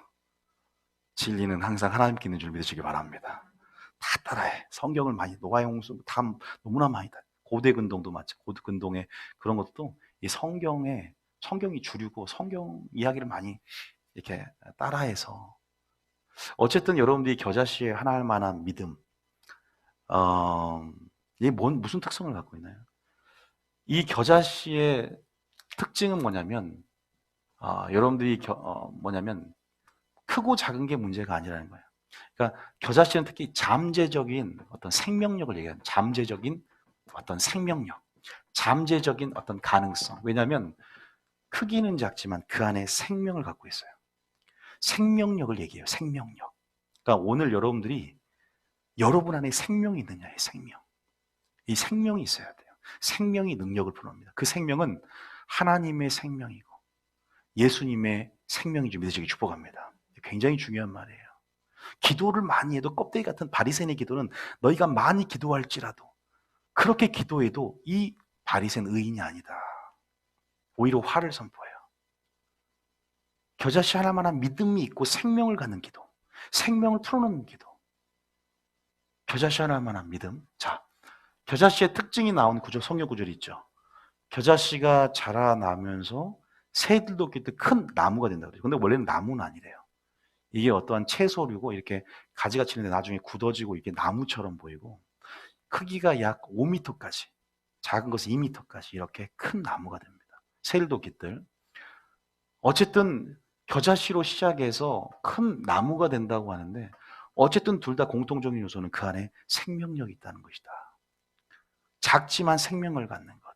S1: 진리는 항상 하나님께 있는 줄 믿으시기 바랍니다. 다 따라해. 성경을 많이 노아용수 다 너무나 많이 다. 고대 근동도 맞죠. 고대 근동의 그런 것도 이 성경이 주류고 성경 이야기를 많이 이렇게 따라해서 어쨌든 여러분들이 겨자씨에 하나할 만한 믿음 이게 무슨 특성을 갖고 있나요? 이 겨자씨의 특징은 뭐냐면 여러분들이 뭐냐면 크고 작은 게 문제가 아니라는 거예요. 그러니까 겨자씨는 특히 잠재적인 어떤 생명력을 얘기하는 잠재적인 어떤 생명력, 잠재적인 어떤 가능성. 왜냐하면 크기는 작지만 그 안에 생명을 갖고 있어요. 생명력을 얘기해요. 생명력. 그러니까 오늘 여러분들이 여러분 안에 생명이 있느냐의 생명. 이 생명이 있어야 돼요. 생명이 능력을 불어옵니다. 그 생명은 하나님의 생명이고 예수님의 생명인 줄 믿으시기 축복합니다. 굉장히 중요한 말이에요. 기도를 많이 해도 껍데기 같은 바리새인의 기도는 너희가 많이 기도할지라도 그렇게 기도해도 이 바리새인 의인이 아니다. 오히려 화를 선포해요. 겨자씨 하나만한 믿음이 있고 생명을 갖는 기도, 생명을 풀어놓는 기도. 겨자씨 하나만한 믿음. 자, 겨자씨의 특징이 나온 성경 구절이 있죠. 겨자씨가 자라나면서 새들도 있기 때문에 큰 나무가 된다고 그래요. 근데 원래는 나무는 아니래요. 이게 어떠한 채소류고 이렇게 가지가 치는데 나중에 굳어지고 이게 나무처럼 보이고 크기가 약 5m까지, 작은 것은 2m까지 이렇게 큰 나무가 됩니다. 새들도깃들. 어쨌든 겨자씨로 시작해서 큰 나무가 된다고 하는데 어쨌든 둘 다 공통적인 요소는 그 안에 생명력이 있다는 것이다. 작지만 생명을 갖는 것.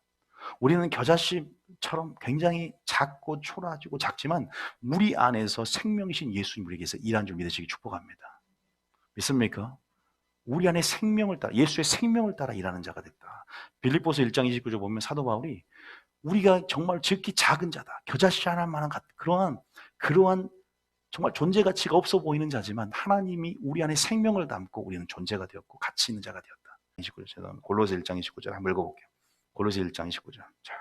S1: 우리는 겨자씨처럼 굉장히 작고 초라하고 작지만 우리 안에서 생명이신 예수님 우리에게서 일한 줄 믿으시기 축복합니다. 믿습니까? 우리 안에 생명을 따라 예수의 생명을 따라 일하는 자가 됐다. 빌립보서 1장 29절 보면 사도 바울이 우리가 정말 즉기 작은 자다. 겨자씨 하나만한 그러한 정말 존재 가치가 없어 보이는 자지만 하나님이 우리 안에 생명을 담고 우리는 존재가 되었고 가치 있는 자가 되었다. 29절, 골로새 1장 29절 한번 읽어볼게요. 골로새 1장 29절. 자,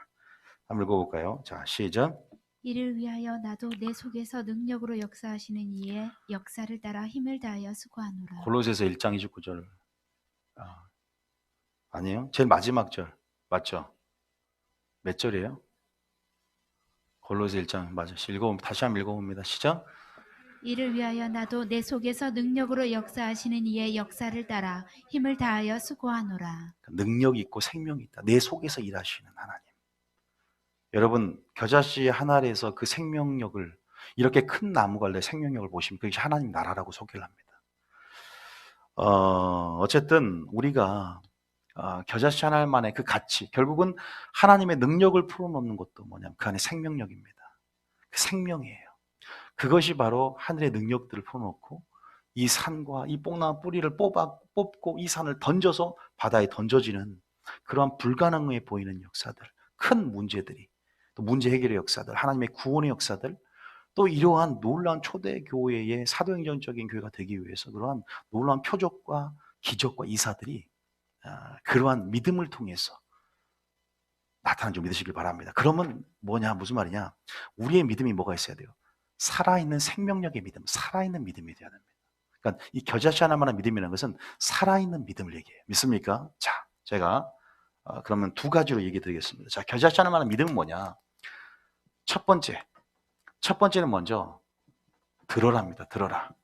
S1: 한번 읽어볼까요? 자, 시작.
S2: 이를 위하여 나도 내 속에서 능력으로 역사하시는 이의 역사를 따라 힘을 다하여 수고하노라.
S1: 골로새서 1장 29절. 아니에요? 제일 마지막 절. 맞죠? 몇 절이에요? 골로새 1장 맞아. 다시 한번 읽어봅니다. 시작.
S2: 이를 위하여 나도 내 속에서 능력으로 역사하시는 이의 역사를 따라 힘을 다하여 수고하노라.
S1: 능력이 있고 생명이 있다. 내 속에서 일하시는 하나님. 여러분 겨자씨 하나에서 그 생명력을 이렇게 큰 나무가 내 생명력을 보시면 그것이 하나님 나라라고 소개를 합니다. 어쨌든 우리가 겨자씨 하나만의 그 가치, 결국은 하나님의 능력을 풀어놓는 것도 뭐냐면 그 안에 생명력입니다. 그 생명이에요. 그것이 바로 하늘의 능력들을 풀어놓고 이 산과 이 뽕나무 뿌리를 뽑고 이 산을 던져서 바다에 던져지는 그러한 불가능해 보이는 역사들, 큰 문제들이, 또 문제 해결의 역사들, 하나님의 구원의 역사들, 또 이러한 놀라운 초대교회의 사도행전적인 교회가 되기 위해서 그러한 놀라운 표적과 기적과 이사들이 그러한 믿음을 통해서 나타난 줄 믿으시길 바랍니다. 그러면 뭐냐, 무슨 말이냐? 우리의 믿음이 뭐가 있어야 돼요? 살아있는 생명력의 믿음, 살아있는 믿음이 되어야 됩니다. 그러니까 이 겨자씨 하나만한 믿음이라는 것은 살아있는 믿음을 얘기해요. 믿습니까? 자, 제가 그러면 두 가지로 얘기 드리겠습니다. 자, 겨자씨 하나만한 믿음은 뭐냐? 첫 번째는 먼저 들어라입니다. 들어라.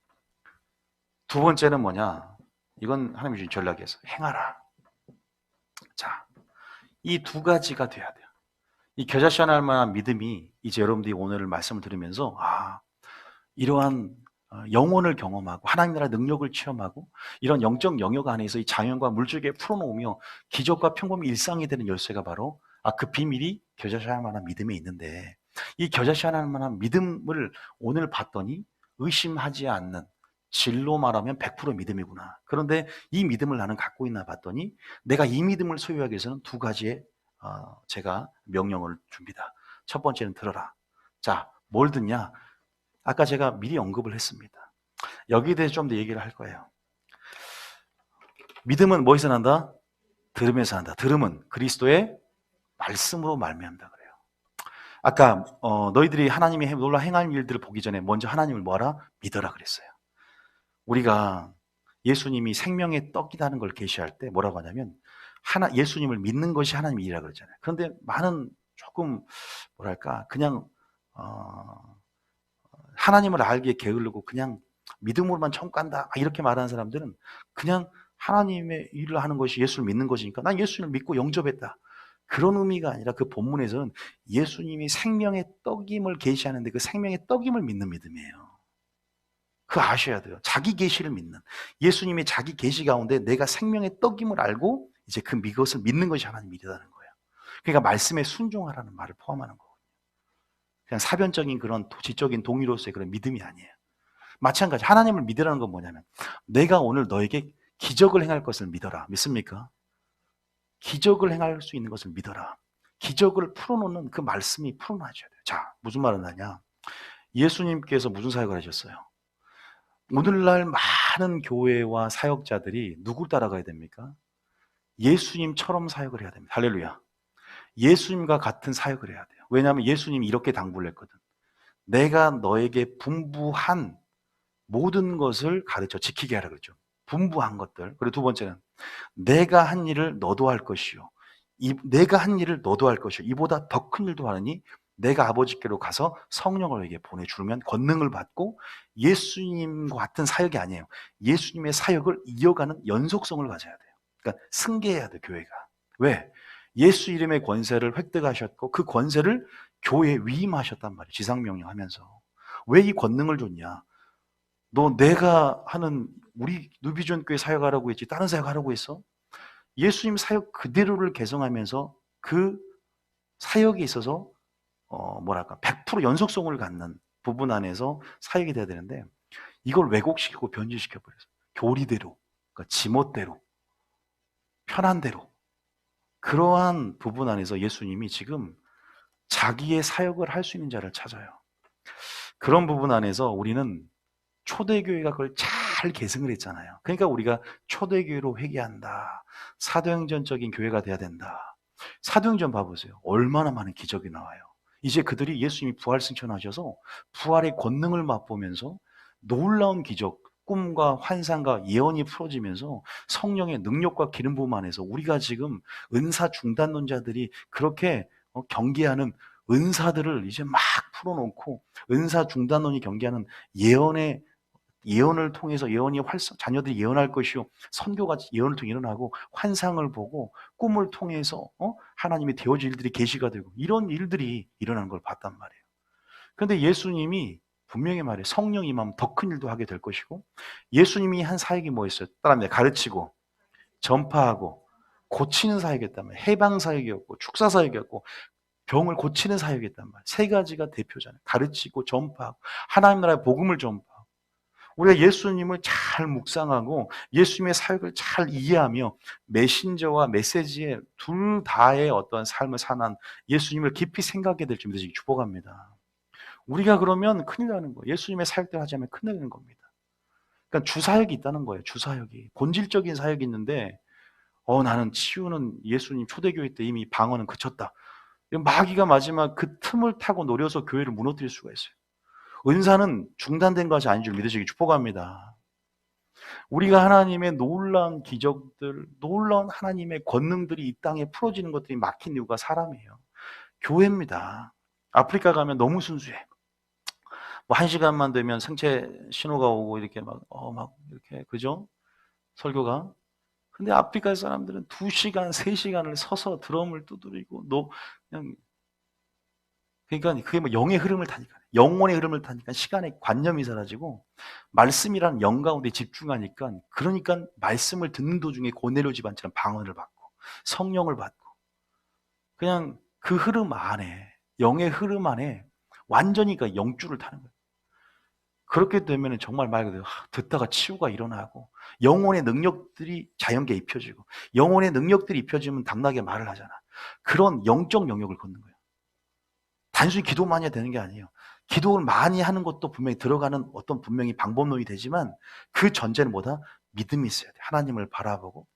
S1: 두 번째는 뭐냐? 이건 하나님이 주신 전략이어서 행하라. 자, 이 두 가지가 돼야 돼요. 이 겨자씨 하나 할 만한 믿음이 이제 여러분들이 오늘 말씀을 들으면서 이러한 영혼을 경험하고 하나님 나라의 능력을 체험하고 이런 영적 영역 안에서 이 자연과 물줄기에 풀어놓으며 기적과 평범이 일상이 되는 열쇠가 바로 그 비밀이 겨자씨 하나 할 만한 믿음에 있는데, 이 겨자씨 하나 할 만한 믿음을 오늘 봤더니 의심하지 않는, 진로 말하면 100% 믿음이구나. 그런데 이 믿음을 나는 갖고 있나 봤더니 내가 이 믿음을 소유하기 위해서는 두 가지의 제가 명령을 줍니다. 첫 번째는 들어라. 자, 뭘 듣냐? 아까 제가 미리 언급을 했습니다. 여기에 대해서 좀 더 얘기를 할 거예요. 믿음은 뭐에서 난다? 들으면서 난다. 들음은 그리스도의 말씀으로 말미암다 그래요. 아까 너희들이 하나님이 놀라 행하는 일들을 보기 전에 먼저 하나님을 뭐하라? 믿어라 그랬어요. 우리가 예수님이 생명의 떡이라는 걸 계시할 때 뭐라고 하냐면 예수님을 믿는 것이 하나님의 일이라고 그러잖아요. 그런데 많은 조금 뭐랄까 그냥 하나님을 알기에 게으르고 그냥 믿음으로만 천국 간다 이렇게 말하는 사람들은 그냥 하나님의 일을 하는 것이 예수를 믿는 것이니까 난 예수님을 믿고 영접했다. 그런 의미가 아니라 그 본문에서는 예수님이 생명의 떡임을 계시하는데 그 생명의 떡임을 믿는 믿음이에요. 그거 아셔야 돼요. 자기 계시를 믿는, 예수님의 자기 계시 가운데 내가 생명의 떡임을 알고 이제 그것을 믿는 것이 하나님의 일이라는 거예요. 그러니까 말씀에 순종하라는 말을 포함하는 거거든요. 그냥 사변적인 그런 지적인 동의로서의 그런 믿음이 아니에요. 마찬가지 하나님을 믿으라는 건 뭐냐면 내가 오늘 너에게 기적을 행할 것을 믿어라. 믿습니까? 기적을 행할 수 있는 것을 믿어라. 기적을 풀어놓는 그 말씀이 풀어놔줘야 돼요. 자, 무슨 말을 하냐? 예수님께서 무슨 사역을 하셨어요? 오늘날 많은 교회와 사역자들이 누굴 따라가야 됩니까? 예수님처럼 사역을 해야 됩니다. 할렐루야. 예수님과 같은 사역을 해야 돼요. 왜냐하면 예수님이 이렇게 당부를 했거든. 내가 너에게 분부한 모든 것을 가르쳐 지키게 하라 그랬죠. 분부한 것들. 그리고 두 번째는 내가 한 일을 너도 할 것이요. 내가 한 일을 너도 할 것이요. 이보다 더 큰 일도 하느니 내가 아버지께로 가서 성령을 너에게 보내주면 권능을 받고, 예수님과 같은 사역이 아니에요. 예수님의 사역을 이어가는 연속성을 가져야 돼요. 그러니까 승계해야 돼, 교회가. 왜? 예수 이름의 권세를 획득하셨고 그 권세를 교회에 위임하셨단 말이에요. 지상명령 하면서. 왜 이 권능을 줬냐? 너 내가 하는 우리 누비전 교회 사역하라고 했지 다른 사역하라고 했어? 예수님 사역 그대로를 개성하면서 그 사역에 있어서 100% 연속성을 갖는 부분 안에서 사역이 돼야 되는데 이걸 왜곡시키고 변질시켜 버려서 교리대로, 그러니까 지멋대로, 편한 대로, 그러한 부분 안에서 예수님이 지금 자기의 사역을 할 수 있는 자를 찾아요. 그런 부분 안에서 우리는 초대교회가 그걸 잘 계승을 했잖아요. 그러니까 우리가 초대교회로 회개한다. 사도행전적인 교회가 돼야 된다. 사도행전 봐보세요. 얼마나 많은 기적이 나와요. 이제 그들이 예수님이 부활 승천하셔서 부활의 권능을 맛보면서 놀라운 기적, 꿈과 환상과 예언이 풀어지면서 성령의 능력과 기름 부음 안에서 우리가 지금 은사 중단론자들이 그렇게 경계하는 은사들을 이제 막 풀어놓고 은사 중단론이 경계하는 예언을 통해서 자녀들이 예언할 것이요, 선교가 예언을 통해 일어나고 환상을 보고 꿈을 통해서 하나님이 되어질 일들이 계시가 되고 이런 일들이 일어나는 걸 봤단 말이에요. 그런데 예수님이 분명히 말해 성령이 임하면 더 큰 일도 하게 될 것이고, 예수님이 한 사역이 뭐였어요? 따라합니다. 가르치고 전파하고 고치는 사역이었단 말이에요. 해방 사역이었고 축사 사역이었고 병을 고치는 사역이었단 말이에요. 세 가지가 대표잖아요. 가르치고 전파하고 하나님 나라의 복음을 전파하고 우리가 예수님을 잘 묵상하고 예수님의 사역을 잘 이해하며 메신저와 메시지의 둘 다의 어떠한 삶을 사는 예수님을 깊이 생각하게 될 줄 믿으시기 축복합니다. 우리가 그러면 큰일 나는 거예요. 예수님의 사역대로 하지 않으면 큰일 나는 겁니다. 그러니까 주사역이 있다는 거예요. 주사역이. 본질적인 사역이 있는데 나는 치유는 예수님 초대교회 때 이미 방언은 그쳤다. 마귀가 마지막 그 틈을 타고 노려서 교회를 무너뜨릴 수가 있어요. 은사는 중단된 것이 아닌 줄 믿으시기 축복합니다. 우리가 하나님의 놀라운 기적들, 놀라운 하나님의 권능들이 이 땅에 풀어지는 것들이 막힌 이유가 사람이에요. 교회입니다. 아프리카 가면 너무 순수해. 뭐 1시간만 되면 생체 신호가 오고 이렇게 막 이렇게, 그죠? 설교가. 근데 아프리카 사람들은 2시간, 3시간을 서서 드럼을 두드리고, 그냥, 그러니까 그게 뭐 영의 흐름을 타니까, 영혼의 흐름을 타니까 시간의 관념이 사라지고, 말씀이라는 영 가운데 집중하니까, 그러니까 말씀을 듣는 도중에 고넬료 집안처럼 방언을 받고, 성령을 받고, 그냥 그 흐름 안에, 영의 흐름 안에 완전히 그 영줄을 타는 거예요. 그렇게 되면 정말 말 그대로 듣다가 치유가 일어나고 영혼의 능력들이 자연계에 입혀지고 영혼의 능력들이 입혀지면 당나게 말을 하잖아. 그런 영적 영역을 걷는 거예요. 단순히 기도만 해야 되는 게 아니에요. 기도를 많이 하는 것도 분명히 들어가는 어떤 분명히 방법론이 되지만 그 전제는 뭐다? 믿음이 있어야 돼요. 하나님을 바라보고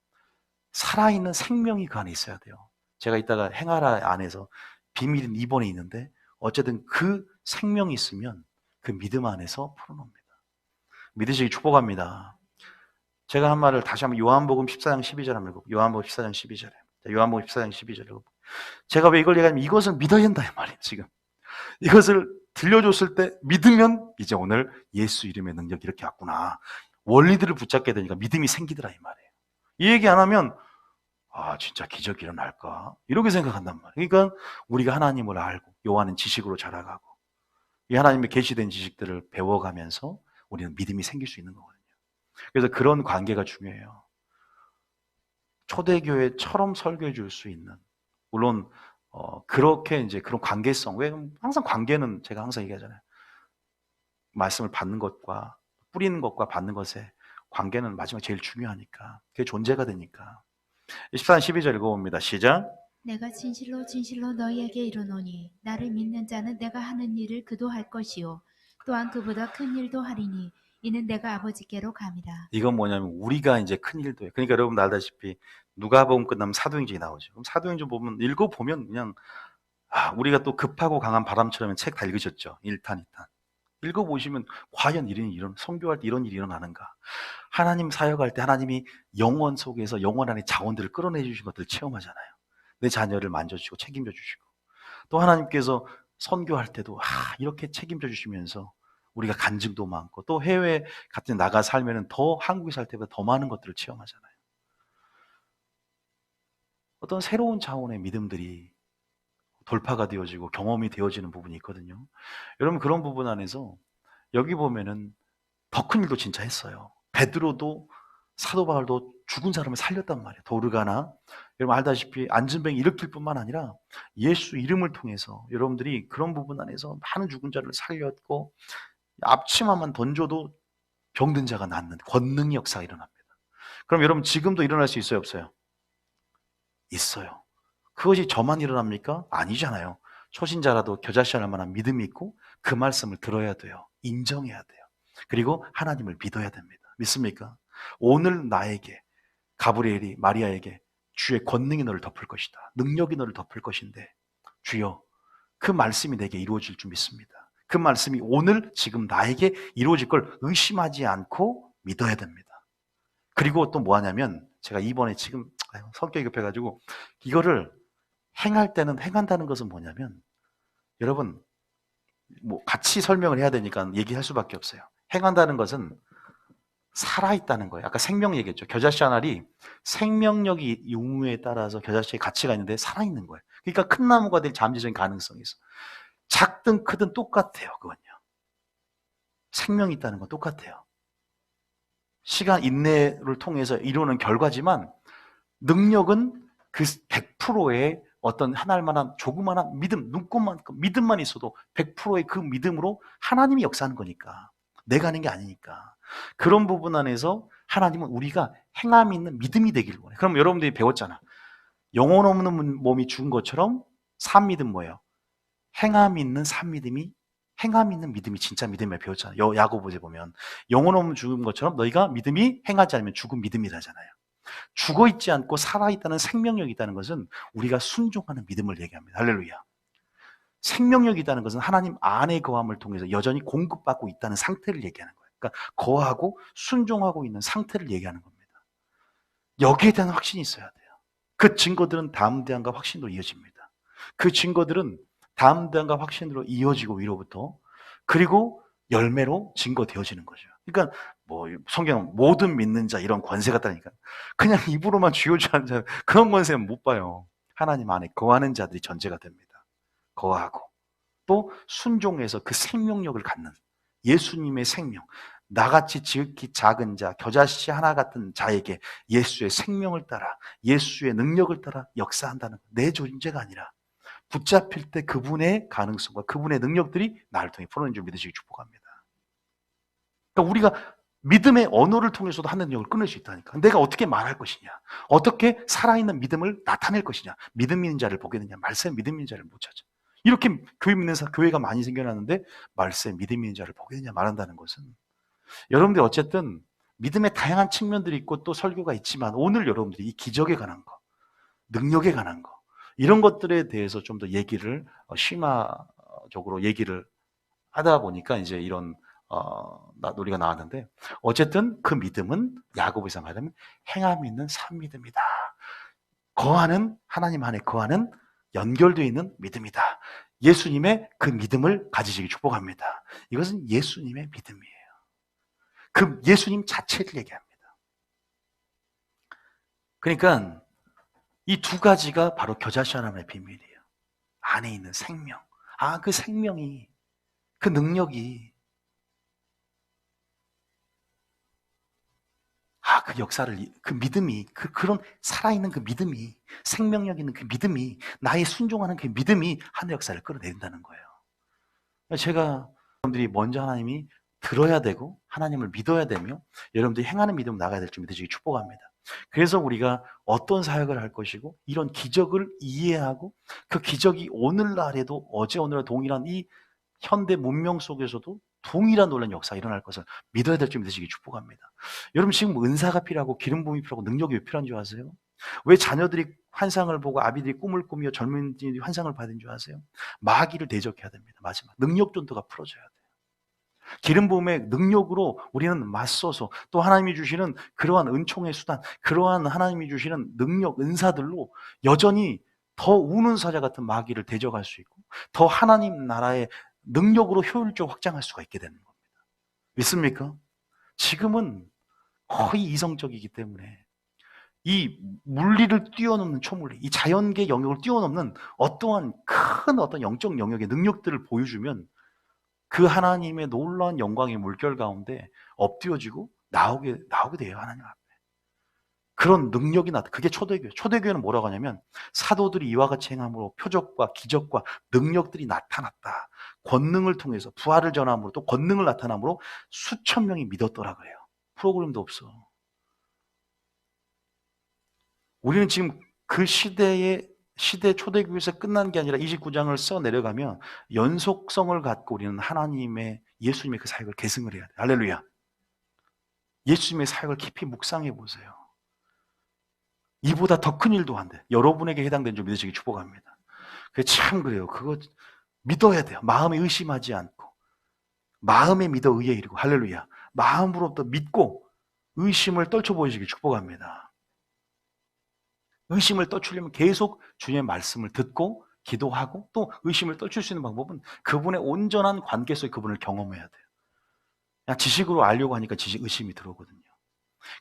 S1: 살아있는 생명이 그 안에 있어야 돼요. 제가 이따가 행하라 안에서 비밀은 2번에 있는데 어쨌든 그 생명이 있으면 그 믿음 안에서 풀어놓습니다. 믿으시기 축복합니다. 제가 한 말을 다시 한번 요한복음 14장 12절 한번 읽어볼게요. 요한복음 14장 12절에. 요한복음 14장 12절 읽어볼게요. 제가 왜 이걸 얘기하냐면 이것을 믿어야 된다 이 말이에요. 지금 이것을 들려줬을 때 믿으면 이제 오늘 예수 이름의 능력이 이렇게 왔구나. 원리들을 붙잡게 되니까 믿음이 생기더라 이 말이에요. 이 얘기 안 하면 진짜 기적이 일어날까? 이렇게 생각한단 말이에요. 그러니까 우리가 하나님을 알고 요한은 지식으로 자라가고 이 하나님의 계시된 지식들을 배워가면서 우리는 믿음이 생길 수 있는 거거든요. 그래서 그런 관계가 중요해요. 초대교회처럼 설교해 줄 수 있는, 물론 그렇게 이제 그런 관계성, 왜 항상 관계는 제가 항상 얘기하잖아요. 말씀을 받는 것과 뿌리는 것과 받는 것의 관계는 마지막 제일 중요하니까 그게 존재가 되니까. 14장 12절 읽어봅니다. 시작.
S2: 내가 진실로 진실로 너희에게 이르노니 나를 믿는 자는 내가 하는 일을 그도 할 것이요 또한 그보다 큰 일도 하리니 이는 내가 아버지께로 감이라.
S1: 이건 뭐냐면 우리가 이제 큰 일도 해요. 그러니까 여러분 알다시피 누가복음 끝나면 사도행전이 나오죠. 그럼 사도행전 보면 읽어보면 그냥 우리가 또 급하고 강한 바람처럼 책 다 읽으셨죠. 1탄, 2탄. 읽어보시면 과연 이런 선교할 때 이런 일이 일어나는가. 하나님 사역할 때 하나님이 영혼 속에서 영혼 안에 자원들을 끌어내 주신 것들을 체험하잖아요. 내 자녀를 만져주시고 책임져 주시고 또 하나님께서 선교할 때도 이렇게 책임져 주시면서 우리가 간증도 많고 또 해외 같은 나가 살면은 더 한국에 살 때보다 더 많은 것들을 체험하잖아요. 어떤 새로운 차원의 믿음들이 돌파가 되어지고 경험이 되어지는 부분이 있거든요. 여러분 그런 부분 안에서 여기 보면은 더 큰 일도 진짜 했어요. 베드로도 사도 바울도 죽은 사람을 살렸단 말이에요. 도르가나 여러분 알다시피 안전병 일으킬 뿐만 아니라 예수 이름을 통해서 여러분들이 그런 부분 안에서 많은 죽은 자를 살렸고 앞치마만 던져도 병든 자가 낫는 권능의 역사가 일어납니다. 그럼 여러분 지금도 일어날 수 있어요, 없어요? 있어요. 그것이 저만 일어납니까? 아니잖아요. 초신자라도 겨자씨 할 만한 믿음이 있고 그 말씀을 들어야 돼요. 인정해야 돼요. 그리고 하나님을 믿어야 됩니다. 믿습니까? 오늘 나에게 가브리엘이 마리아에게 주의 권능이 너를 덮을 것이다. 능력이 너를 덮을 것인데 주여 그 말씀이 내게 이루어질 줄 믿습니다. 그 말씀이 오늘 지금 나에게 이루어질 걸 의심하지 않고 믿어야 됩니다. 그리고 또 뭐 하냐면 제가 이번에 지금 성격이 급해가지고 이거를 행할 때는 행한다는 것은 뭐냐면 여러분 뭐 같이 설명을 해야 되니까 얘기할 수밖에 없어요. 행한다는 것은 살아있다는 거예요. 아까 생명 얘기했죠. 겨자씨 한 알이 생명력이 유무에 따라서 겨자씨의 가치가 있는데 살아있는 거예요. 그러니까 큰 나무가 될 잠재적인 가능성이 있어. 작든 크든 똑같아요. 그건요. 생명이 있다는 건 똑같아요. 시간 인내를 통해서 이루는 결과지만 능력은 그 100%의 어떤 하나할 만한 조그만한 믿음, 눈꽃만큼 믿음만 있어도 100%의 그 믿음으로 하나님이 역사하는 거니까. 내가 하는 게 아니니까. 그런 부분 안에서 하나님은 우리가 행함 있는 믿음이 되기를 원해. 그럼 여러분들이 배웠잖아. 영혼 없는 몸이 죽은 것처럼 산 믿음 뭐예요? 행함 있는 산 믿음이, 행함 있는 믿음이 진짜 믿음이라 배웠잖아요. 야고보에 보면 영혼 없는 죽은 것처럼 너희가 믿음이 행하지 않으면 죽은 믿음이라잖아요. 죽어 있지 않고 살아 있다는 생명력이 있다는 것은 우리가 순종하는 믿음을 얘기합니다. 할렐루야. 생명력이 있다는 것은 하나님 안에 거함을 통해서 여전히 공급받고 있다는 상태를 얘기하는 거예요. 그러니까 거하고 순종하고 있는 상태를 얘기하는 겁니다. 여기에 대한 확신이 있어야 돼요. 그 증거들은 다음 대안과 확신으로 이어집니다. 그 증거들은 다음 대안과 확신으로 이어지고 위로부터, 그리고 열매로 증거되어지는 거죠. 그러니까 뭐 성경 모든 믿는 자 이런 권세 같다니까. 그냥 입으로만 쥐어주는 자 그런 권세는 못 봐요. 하나님 안에 거하는 자들이 전제가 됩니다. 거하고 또 순종해서 그 생명력을 갖는 예수님의 생명, 나같이 지극히 작은 자, 겨자씨 하나 같은 자에게 예수의 생명을 따라, 예수의 능력을 따라 역사한다는, 내 존재가 아니라 붙잡힐 때 그분의 가능성과 그분의 능력들이 나를 통해 풀어낸 줄 믿으시기 축복합니다. 그러니까 우리가 믿음의 언어를 통해서도 하는 능력을 끊을 수 있다니까. 내가 어떻게 말할 것이냐, 어떻게 살아있는 믿음을 나타낼 것이냐, 믿음 있는 자를 보게 되냐, 말씀 믿음 있는 자를 못 찾아. 이렇게 교회가 많이 생겨났는데 말씀 믿음 있는 자를 보게 되냐 말한다는 것은, 여러분들이 어쨌든 믿음의 다양한 측면들이 있고 또 설교가 있지만, 오늘 여러분들이 이 기적에 관한 거, 능력에 관한 거, 이런 것들에 대해서 좀 더 얘기를 심화적으로 얘기를 하다 보니까 이제 이런 논리가 나왔는데, 어쨌든 그 믿음은 야고보에서 말하면 행함이 있는 산 믿음이다. 거하는, 하나님 안에 거하는 연결되어 있는 믿음이다. 예수님의 그 믿음을 가지시기 축복합니다. 이것은 예수님의 믿음이에요. 그 예수님 자체를 얘기합니다. 그러니까 이 두 가지가 바로 겨자씨 하나님의 비밀이에요. 안에 있는 생명. 그 생명이, 그 능력이, 그 역사를, 그 믿음이, 그런 살아있는 그 믿음이, 생명력 있는 그 믿음이, 나의 순종하는 그 믿음이 하늘 역사를 끌어내린다는 거예요. 제가 여러분들이 먼저 하나님이 들어야 되고 하나님을 믿어야 되며 여러분들이 행하는 믿음으로 나가야 될 줄 믿으시기 축복합니다. 그래서 우리가 어떤 사역을 할 것이고 이런 기적을 이해하고 그 기적이 오늘날에도 어제 오늘날 동일한 이 현대 문명 속에서도 동일한 놀라운 역사가 일어날 것을 믿어야 될 줄 믿으시기 축복합니다. 여러분 지금 은사가 필요하고 기름 부음이 필요하고 능력이 왜 필요한 줄 아세요? 왜 자녀들이 환상을 보고 아비들이 꿈을 꾸며 젊은이들이 환상을 받은 줄 아세요? 마귀를 대적해야 됩니다. 마지막 능력 전도가 풀어져야 돼요. 기름 부음의 능력으로 우리는 맞서서 또 하나님이 주시는 그러한 은총의 수단, 그러한 하나님이 주시는 능력, 은사들로 여전히 더 우는 사자 같은 마귀를 대적할 수 있고 더 하나님 나라의 능력으로 효율적으로 확장할 수가 있게 되는 겁니다. 믿습니까? 지금은 거의 이성적이기 때문에 이 물리를 뛰어넘는 초물리, 이 자연계 영역을 뛰어넘는 어떠한 큰 어떤 영적 영역의 능력들을 보여주면 그 하나님의 놀라운 영광의 물결 가운데 엎드려지고 나오게 돼요. 하나님 앞에. 그런 능력이 그게 초대교회. 초대교회는 뭐라고 하냐면 사도들이 이와 같이 행함으로 표적과 기적과 능력들이 나타났다. 권능을 통해서 부활을 전함으로 또 권능을 나타남으로 수천 명이 믿었더라 그래요. 프로그램도 없어. 우리는 지금 그 시대 초대교회에서 끝난 게 아니라 29장을 써 내려가면 연속성을 갖고 우리는 예수님의 그 사역을 계승을 해야 돼요. 할렐루야. 예수님의 사역을 깊이 묵상해 보세요. 이보다 더 큰 일도 안 돼. 여러분에게 해당된 줄 믿으시기 축복합니다. 참 그래요. 그거 믿어야 돼요. 마음에 의심하지 않고 마음에 믿어 의에 이르고. 할렐루야. 마음으로부터 믿고 의심을 떨쳐보이시기 축복합니다. 의심을 떨치려면 계속 주님의 말씀을 듣고 기도하고 또 의심을 떨칠 수 있는 방법은 그분의 온전한 관계 속에 그분을 경험해야 돼요. 그냥 지식으로 알려고 하니까 의심이 들어오거든요.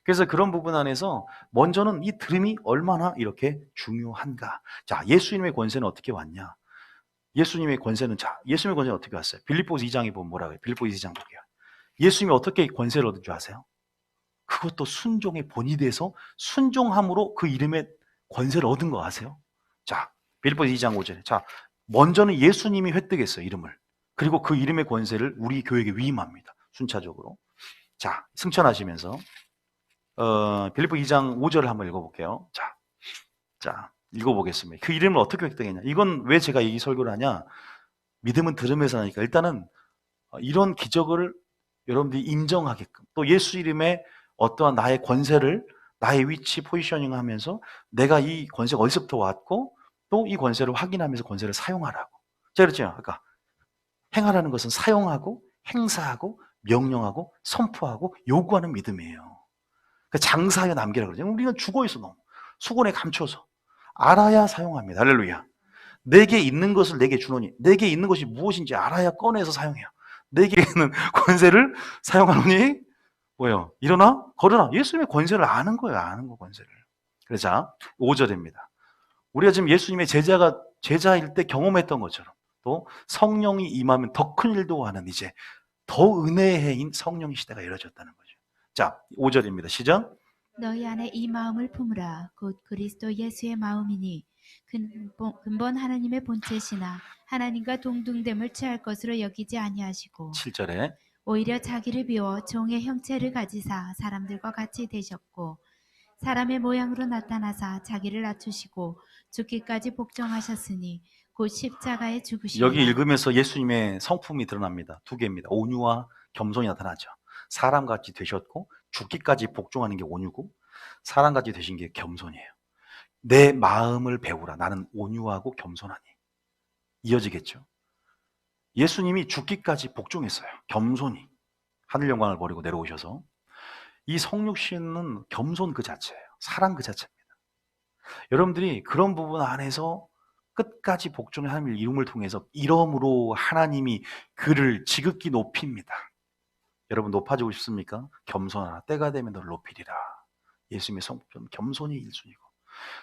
S1: 그래서 그런 부분 안에서 먼저는 이 들음이 얼마나 이렇게 중요한가. 자, 예수님의 권세는 어떻게 왔냐? 예수님의 권세는 어떻게 왔어요? 빌립보서 2장에 보면 뭐라고 해요? 빌립보서 2장 볼게요. 예수님이 어떻게 권세를 얻은 줄 아세요? 그것도 순종의 본이 돼서 순종함으로 그 이름의 권세를 얻은 거 아세요? 자, 빌립보서 2장 5절에. 자, 먼저는 예수님이 획득했어요, 이름을. 그리고 그 이름의 권세를 우리 교회에게 위임합니다. 순차적으로. 자, 승천하시면서 빌립보 2장 5절을 한번 읽어볼게요. 자, 읽어보겠습니다. 그 이름을 어떻게 획득했냐? 이건 왜 제가 이 설교를 하냐? 믿음은 들음에서 나니까 일단은 이런 기적을 여러분들이 인정하게끔, 또 예수 이름에 어떠한 나의 권세를, 나의 위치 포지셔닝 하면서 내가 이 권세가 어디서부터 왔고 또 이 권세를 확인하면서 권세를 사용하라고. 제가 그랬죠 아까. 행하라는 것은 사용하고 행사하고 명령하고 선포하고 요구하는 믿음이에요. 그 장사하여 남기라 그러죠. 우리는 죽어있어 너무. 수건에 감춰서. 알아야 사용합니다. 할렐루야. 내게 있는 것을 내게 주노니, 내게 있는 것이 무엇인지 알아야 꺼내서 사용해요. 내게 있는 권세를 사용하노니 뭐예요? 일어나 걸어라. 예수님의 권세를 아는 거예요. 아는 거 권세를. 그래서 5절입니다. 우리가 지금 예수님의 제자일 때 경험했던 것처럼 또 성령이 임하면 더 큰 일도 하는 이제 더 은혜의 해인 성령의 시대가 이루어졌다는 거죠. 자, 5절입니다. 시작.
S2: 너희 안에 이 마음을 품으라. 곧 그리스도 예수의 마음이니 근본 하나님의 본체시나 하나님과 동등됨을 취할 것으로 여기지 아니하시고
S1: 7절에
S2: 오히려 자기를 비워 종의 형체를 가지사 사람들과 같이 되셨고 사람의 모양으로 나타나사 자기를 낮추시고 죽기까지 복종하셨으니 곧 십자가에 죽으시니라.
S1: 여기 읽으면서 예수님의 성품이 드러납니다. 두 개입니다. 온유와 겸손이 나타나죠. 사람같이 되셨고 죽기까지 복종하는 게 온유고 사람같이 되신 게 겸손이에요. 내 마음을 배우라. 나는 온유하고 겸손하니. 이어지겠죠. 예수님이 죽기까지 복종했어요. 겸손히. 하늘 영광을 버리고 내려오셔서. 이 성육신은 겸손 그 자체예요. 사랑 그 자체입니다. 여러분들이 그런 부분 안에서 끝까지 복종의 하나님의 이름을 통해서 이름으로 하나님이 그를 지극히 높입니다. 여러분 높아지고 싶습니까? 겸손하라. 때가 되면 너를 높이리라. 예수님의 성품 겸손이 1순위고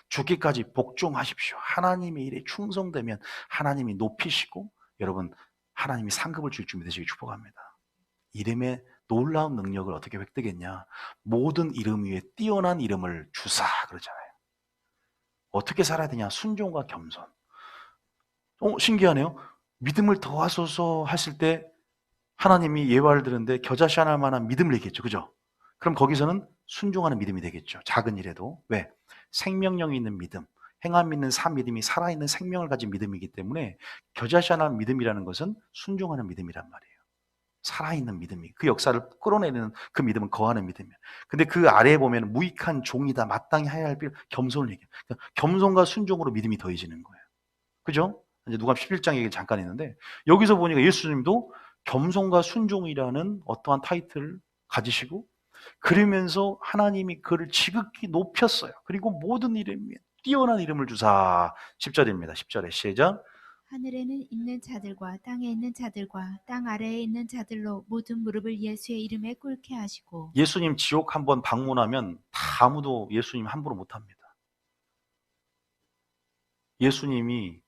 S1: 죽기까지 복종하십시오. 하나님의 일에 충성되면 하나님이 높이시고 여러분 하나님이 상급을 줄 준비 되시길 축복합니다. 이름의 놀라운 능력을 어떻게 획득했냐? 모든 이름 위에 뛰어난 이름을 주사 그러잖아요. 어떻게 살아야 되냐? 순종과 겸손. 신기하네요. 믿음을 더하소서 하실 때 하나님이 예화를 드는데 겨자씨 하나 만한 믿음을 얘기했죠. 그죠? 그럼 거기서는 순종하는 믿음이 되겠죠. 작은 일에도. 왜? 생명력이 있는 믿음, 행함 있는 사 믿음이 살아있는 생명을 가진 믿음이기 때문에 겨자씨 하나 믿음이라는 것은 순종하는 믿음이란 말이에요. 살아있는 믿음이 그 역사를 끌어내는 그 믿음은 거하는 믿음이에요. 근데 그 아래에 보면 무익한 종이다 마땅히 해야 할 필요 겸손을 얘기해요. 그러니까 겸손과 순종으로 믿음이 더해지는 거예요. 그죠? 이제 누가 11장 얘기 잠깐 했는데 여기서 보니까 예수님도 겸손과 순종이라는 어떠한 타이틀을 가지시고 그러면서 하나님이 그를 지극히 높였어요. 그리고 모든 이름에 뛰어난 이름을 주사. 10절입니다. 10절에 시작.
S2: 하늘에는 있는 자들과 땅에 있는 자들과 땅 아래에 있는 자들로 모든 무릎을 예수의 이름에 꿇게 하시고.
S1: 예수님 지옥 한번 방문하면 다 아무도 예수님 함부로 못합니다. 예수님이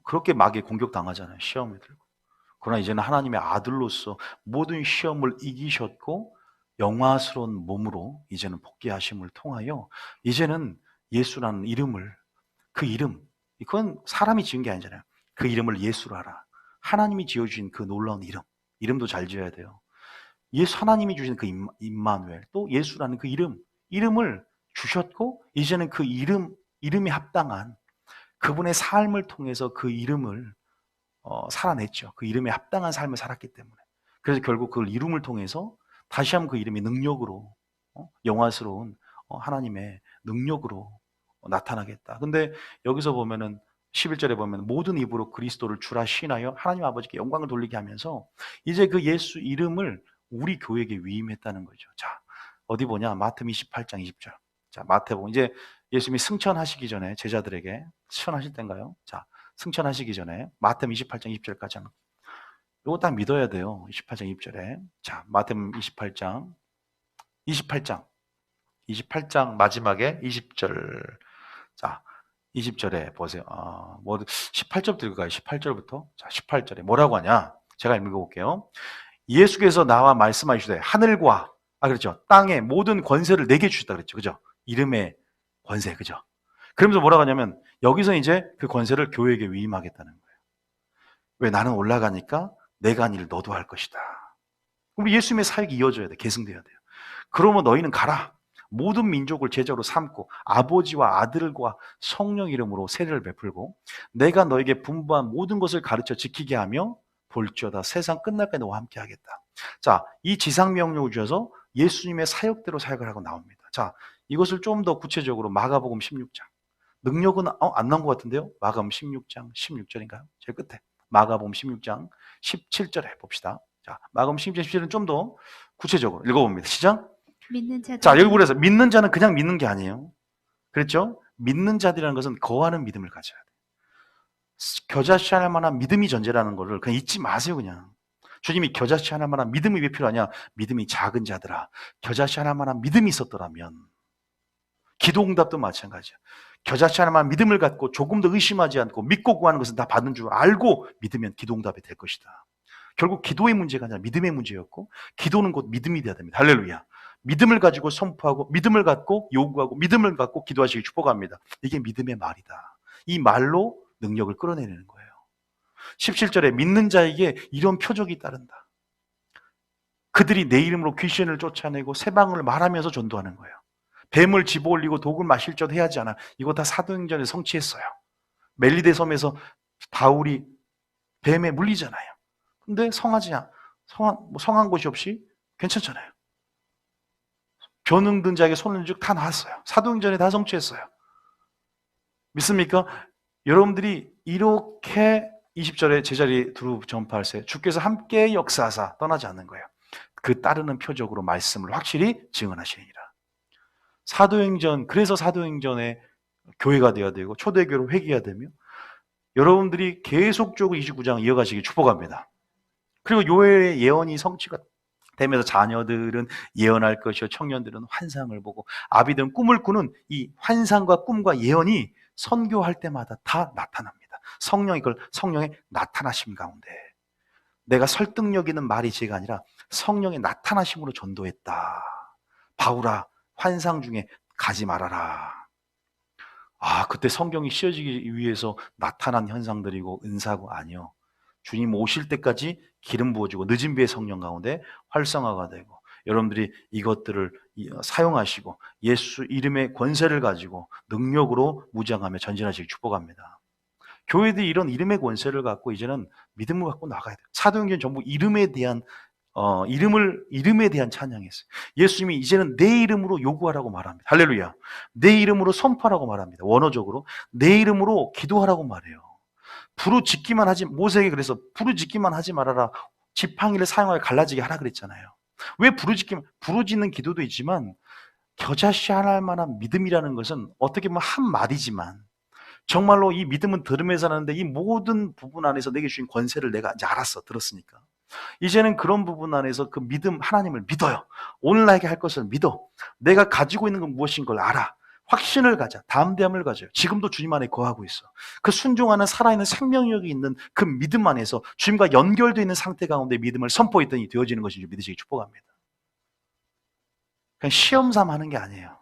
S1: 그렇게 마귀에 공격당하잖아요. 시험을 들고. 그러나 이제는 하나님의 아들로서 모든 시험을 이기셨고 영화스러운 몸으로 이제는 복귀하심을 통하여 이제는 예수라는 이름을 그 이름 그건 사람이 지은 게 아니잖아요. 그 이름을 예수로 하라. 하나님이 지어주신 그 놀라운 이름도 잘 지어야 돼요. 예수 하나님이 주신 그 임마누엘 또 예수라는 그 이름을 주셨고 이제는 그 이름에 합당한 그분의 삶을 통해서 그 이름을 살아냈죠. 그 이름에 합당한 삶을 살았기 때문에. 그래서 결국 그 이름을 통해서 다시 한번 그 이름이 능력으로 영화스러운 하나님의 능력으로 나타나겠다. 근데 여기서 보면은 11절에 보면 모든 입으로 그리스도를 주라 시인하여 하나님 아버지께 영광을 돌리게 하면서 이제 그 예수 이름을 우리 교회에게 위임했다는 거죠. 자, 어디 보냐? 마태복음 28장 20절. 자, 마태복음 이제 예수님이 승천하시기 전에 제자들에게 승천하실 때인가요? 자, 승천하시기 전에 마태복음 28장 20절까지 하는 이거 딱 믿어야 돼요. 28장 20절에. 자, 마태복음 28장 마지막에 20절. 자, 20절에 보세요. 18절부터 읽어요. 18절부터. 자, 18절에 뭐라고 하냐? 제가 읽어볼게요. 예수께서 나와 말씀하시되 하늘과 그렇죠. 땅의 모든 권세를 내게 주셨다 그랬죠. 그죠? 이름의 권세. 그죠? 그러면서 뭐라고 하냐면 여기서 이제 그 권세를 교회에게 위임하겠다는 거예요. 왜? 나는 올라가니까 내가 한 일을 너도 할 것이다. 우리 예수님의 사역이 이어져야 돼. 계승돼야 돼요. 그러면 너희는 가라. 모든 민족을 제자로 삼고 아버지와 아들과 성령 이름으로 세례를 베풀고 내가 너에게 분부한 모든 것을 가르쳐 지키게 하며 볼지어다 세상 끝날까지 너와 함께 하겠다. 자, 이 지상 명령을 주셔서 예수님의 사역대로 사역을 하고 나옵니다. 자, 이것을 좀 더 구체적으로 마가복음 16장. 능력은 안 나온 것 같은데요. 마가복음 16장 16절인가요? 제일 끝에. 마가복음 16장 17절에 봅시다. 자, 마가복음 16장 17절은 좀 더 구체적으로 읽어봅니다. 시작.
S2: 믿는
S1: 자,
S2: 자들이
S1: 열굴에서 믿는 자는 그냥 믿는 게 아니에요. 그랬죠? 믿는 자들이라는 것은 거하는 믿음을 가져야 돼요. 겨자씨 하나 만한 믿음이 전제라는 것을 그냥 잊지 마세요, 그냥. 주님이 겨자씨 하나 만한 믿음이 왜 필요하냐? 믿음이 작은 자들아. 겨자씨 하나 만한 믿음이 있었더라면. 기도응답도 마찬가지야. 겨자씨 하나만 믿음을 갖고 조금 더 의심하지 않고 믿고 구하는 것은 다 받는 줄 알고 믿으면 기도응답이 될 것이다. 결국 기도의 문제가 아니라 믿음의 문제였고 기도는 곧 믿음이 돼야 됩니다. 할렐루야. 믿음을 가지고 선포하고 믿음을 갖고 요구하고 믿음을 갖고 기도하시기 축복합니다. 이게 믿음의 말이다. 이 말로 능력을 끌어내는 거예요. 17절에 믿는 자에게 이런 표적이 따른다. 그들이 내 이름으로 귀신을 쫓아내고 새 방언을 말하면서 전도하는 거예요. 뱀을 집어올리고 독을 마실 줄 해야지 않아. 이거 다 사도행전에 성취했어요. 멜리데 섬에서 바울이 뱀에 물리잖아요. 근데 성한 곳이 없이 괜찮잖아요. 변응든 자에게 손을 쭉 다 나왔어요. 사도행전에 다 성취했어요. 믿습니까? 여러분들이 이렇게 20절에 제자리 두루 전파할세 주께서 함께 역사하사 떠나지 않는 거예요. 그 따르는 표적으로 말씀을 확실히 증언하시니라. 사도행전, 그래서 사도행전에 교회가 되어야 되고 초대교회로 회개해야 되며 여러분들이 계속적으로 29장 이어가시기 축복합니다. 그리고 요엘의 예언이 성취가 되면서 자녀들은 예언할 것이요 청년들은 환상을 보고 아비들은 꿈을 꾸는 이 환상과 꿈과 예언이 선교할 때마다 다 나타납니다. 성령의 나타나심 가운데 내가 설득력 있는 말이 제가 아니라 성령의 나타나심으로 전도했다. 바울아 환상 중에 가지 말아라. 그때 성경이 씌워지기 위해서 나타난 현상들이고 은사고 아니요. 주님 오실 때까지 기름 부어주고 늦은 비의 성령 가운데 활성화가 되고 여러분들이 이것들을 사용하시고 예수 이름의 권세를 가지고 능력으로 무장하며 전진하시기 축복합니다. 교회들이 이런 이름의 권세를 갖고 이제는 믿음을 갖고 나가야 돼요. 사도행전 전부 이름에 대한 찬양이었어요. 예수님이 이제는 내 이름으로 요구하라고 말합니다. 할렐루야. 내 이름으로 선포하라고 말합니다. 원어적으로 내 이름으로 기도하라고 말해요. 모세에게 그래서 부르짖기만 하지 말아라. 지팡이를 사용하여 갈라지게 하라 그랬잖아요. 왜 부르짖는 기도도 있지만 겨자씨 하나할 만한 믿음이라는 것은 어떻게 보면 한 말이지만 정말로 이 믿음은 들음에서 나는데 이 모든 부분 안에서 내게 주신 권세를 내가 이제 들었으니까 이제는 그런 부분 안에서 그 믿음, 하나님을 믿어요. 오늘 나에게 할 것을 믿어. 내가 가지고 있는 건 무엇인 걸 알아. 확신을 가져. 담대함을 가져요. 지금도 주님 안에 거하고 있어. 그 순종하는 살아있는 생명력이 있는 그 믿음 안에서 주님과 연결되어 있는 상태 가운데 믿음을 선포했더니 되어지는 것인지 믿으시기 축복합니다. 그냥 시험삼 하는 게 아니에요.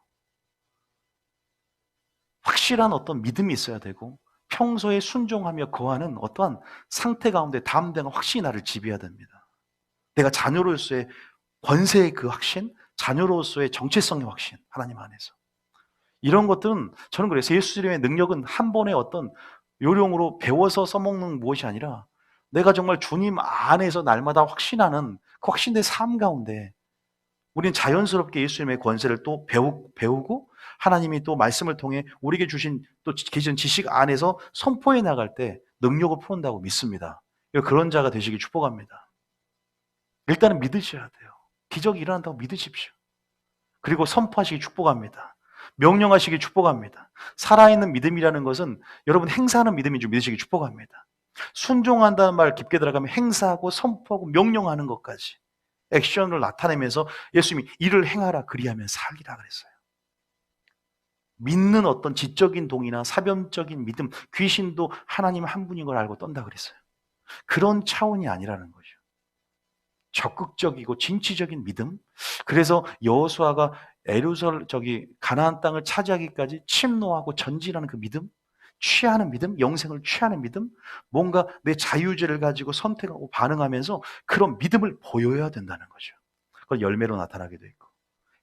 S1: 확실한 어떤 믿음이 있어야 되고 평소에 순종하며 거하는 어떠한 상태 가운데 담대함과 확신이 나를 지배해야 됩니다. 내가 자녀로서의 권세의 그 확신, 자녀로서의 정체성의 확신, 하나님 안에서. 이런 것들은 저는 그래서 예수님의 능력은 한 번의 어떤 요령으로 배워서 써먹는 무엇이 아니라 내가 정말 주님 안에서 날마다 확신하는 그 확신된 삶 가운데 우리는 자연스럽게 예수님의 권세를 또 배우고 하나님이 또 말씀을 통해 우리에게 주신 또 계신 지식 안에서 선포해 나갈 때 능력을 푸는다고 믿습니다. 그런 자가 되시기 축복합니다. 일단은 믿으셔야 돼요. 기적이 일어난다고 믿으십시오. 그리고 선포하시기 축복합니다. 명령하시기 축복합니다. 살아있는 믿음이라는 것은 여러분 행사하는 믿음인 줄 믿으시기 축복합니다. 순종한다는 말 깊게 들어가면 행사하고 선포하고 명령하는 것까지 액션을 나타내면서 예수님이 이를 행하라 그리하면 살리라 그랬어요. 믿는 어떤 지적인 동의나 사변적인 믿음, 귀신도 하나님 한 분인 걸 알고 떤다 그랬어요. 그런 차원이 아니라는 거죠. 적극적이고 진취적인 믿음. 그래서 여호수아가 가나안 땅을 차지하기까지 침노하고 전진하는 그 믿음, 취하는 믿음, 영생을 취하는 믿음, 뭔가 내 자유의지를 가지고 선택하고 반응하면서 그런 믿음을 보여야 된다는 거죠. 그걸 열매로 나타나게 돼 있고,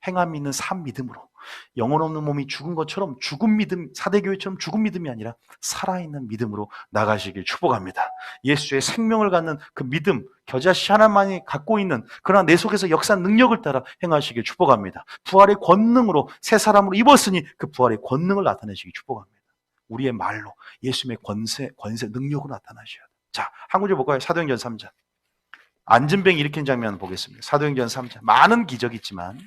S1: 행함 있는 삶 믿음으로, 영혼 없는 몸이 죽은 것처럼 죽은 믿음, 사대교회처럼 죽은 믿음이 아니라 살아있는 믿음으로 나가시길 축복합니다. 예수의 생명을 갖는 그 믿음, 겨자씨 하나만이 갖고 있는, 그러나 내 속에서 역사한 능력을 따라 행하시길 축복합니다. 부활의 권능으로 새 사람으로 입었으니 그 부활의 권능을 나타내시길 축복합니다. 우리의 말로 예수님의 권세, 능력으로 나타나셔야 돼요. 자, 한 구절 볼까요? 사도행전 3장. 안진병 일으킨 장면 보겠습니다. 사도행전 3장. 많은 기적이 있지만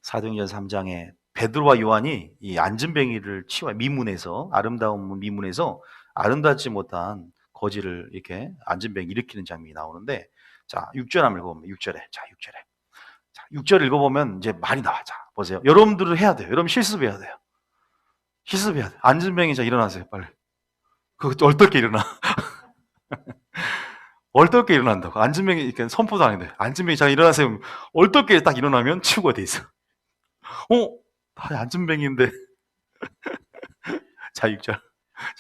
S1: 사도행전 3장에 베드로와 요한이 이 안진뱅이를 치워 미문에서, 아름다운 미문에서 아름답지 못한 거지를 이렇게 안진뱅이 일으키는 장면이 나오는데, 자, 6절 한번 읽어보면 6절에. 자, 6절에. 자, 6절 읽어보면 이제 말이 나와. 자, 보세요. 여러분들은 해야 돼요. 여러분 실습해야 돼요. 실습해야 돼요. 안진뱅이 자 일어나세요, 빨리. 그거 얼떨게 일어나. 얼떨게 일어난다고. 안진뱅이 이렇게 선포도 안 해요. 안진뱅이 자 일어나세요. 얼떨게 딱 일어나면 치우가 돼 있어. 다 안진뱅이인데. 자, 6절. 자,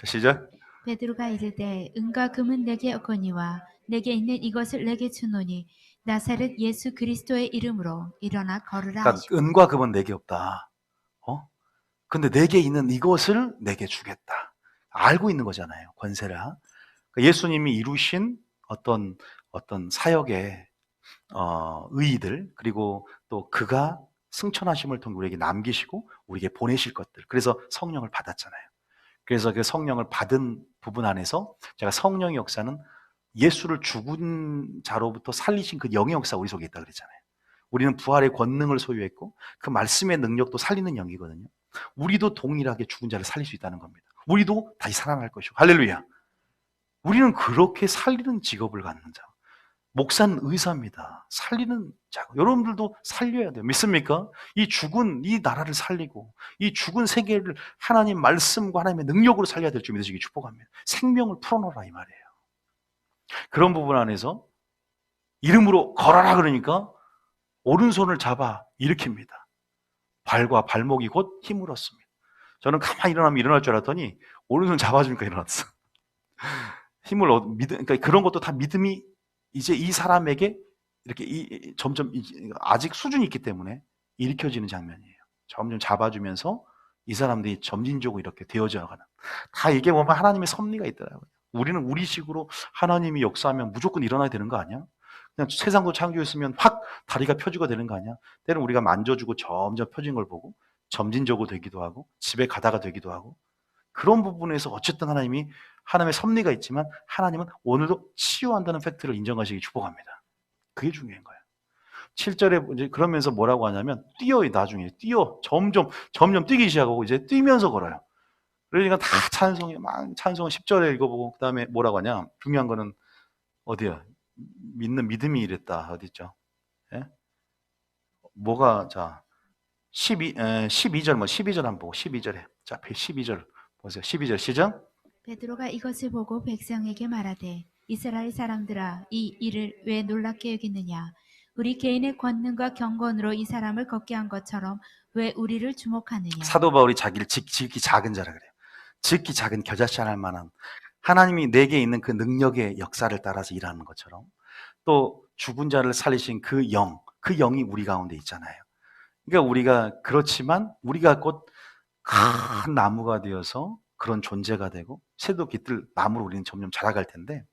S1: 시작.
S2: 베드로가 이르되 은과 금은 내게 없거니와 내게 있는 이것을 내게 주노니 나사렛 예수 그리스도의 이름으로 일어나 걸으라
S1: 그러니까
S2: 하시고.
S1: 은과 금은 내게 없다. 근데 내게 있는 이것을 내게 주겠다. 알고 있는 거잖아요. 권세라. 그러니까 예수님이 이루신 어떤 사역의 의의들, 그리고 또 그가 승천하심을 통해 우리에게 남기시고 우리에게 보내실 것들. 그래서 성령을 받았잖아요. 그래서 그 성령을 받은 부분 안에서 제가 성령의 역사는 예수를 죽은 자로부터 살리신 그 영의 역사 우리 속에 있다 그랬잖아요. 우리는 부활의 권능을 소유했고 그 말씀의 능력도 살리는 영이거든요. 우리도 동일하게 죽은 자를 살릴 수 있다는 겁니다. 우리도 다시 살아날 것이고. 할렐루야. 우리는 그렇게 살리는 직업을 갖는 자. 목사는 의사입니다. 살리는 자. 여러분들도 살려야 돼요. 믿습니까? 이 죽은 이 나라를 살리고 이 죽은 세계를 하나님 말씀과 하나님의 능력으로 살려야 될 줄 믿으시기 축복합니다. 생명을 풀어놓으라 이 말이에요. 그런 부분 안에서 이름으로 걸어라 그러니까 오른손을 잡아 일으킵니다. 발과 발목이 곧 힘을 얻습니다. 저는 가만히 일어나면 일어날 줄 알았더니 오른손 잡아주니까 일어났어. 힘을 그러니까 그런 것도 다 믿음이 이제 이 사람에게 이렇게 점점 아직 수준이 있기 때문에 일으켜지는 장면이에요. 점점 잡아주면서 이 사람들이 점진적으로 이렇게 되어져 가는. 다 이게 보면 하나님의 섭리가 있더라고요. 우리는 우리식으로 하나님이 역사하면 무조건 일어나야 되는 거 아니야? 그냥 세상도 창조했으면 확 다리가 펴지고 되는 거 아니야? 때로는 우리가 만져주고 점점 펴진 걸 보고 점진적으로 되기도 하고 집에 가다가 되기도 하고, 그런 부분에서 어쨌든 하나님의 섭리가 있지만 하나님은 오늘도 치유한다는 팩트를 인정하시기 축복합니다. 그게 중요한 거예요. 7절에 이제 그러면서 뭐라고 하냐면 뛰어요. 나중에 점점 뛰기 시작하고 이제 뛰면서 걸어요. 그러니까 다 찬송이 막 찬송을 10절에 읽어보고 그다음에 뭐라고 하냐? 중요한 거는 어디야? 믿는 믿음이 이랬다. 어디 있죠? 예? 뭐가 자 12절 12절 한번 보고 12절에 자 12절 보세요. 12절 시작.
S2: 베드로가 이것을 보고 백성에게 말하되 이스라엘 사람들아 이 일을 왜 놀랍게 여기느냐 우리 개인의 권능과 경건으로 이 사람을 걷게 한 것처럼 왜 우리를 주목하느냐.
S1: 사도 바울이 자기를 지극히 작은 자라 그래요. 지극히 작은 겨자씨 할 만한, 하나님이 내게 있는 그 능력의 역사를 따라서 일하는 것처럼 또 죽은 자를 살리신 그 영이 우리 가운데 있잖아요. 그러니까 우리가 그렇지만 우리가 곧 큰 나무가 되어서 그런 존재가 되고 새도 깃들 나무로 우리는 점점 자라갈 텐데,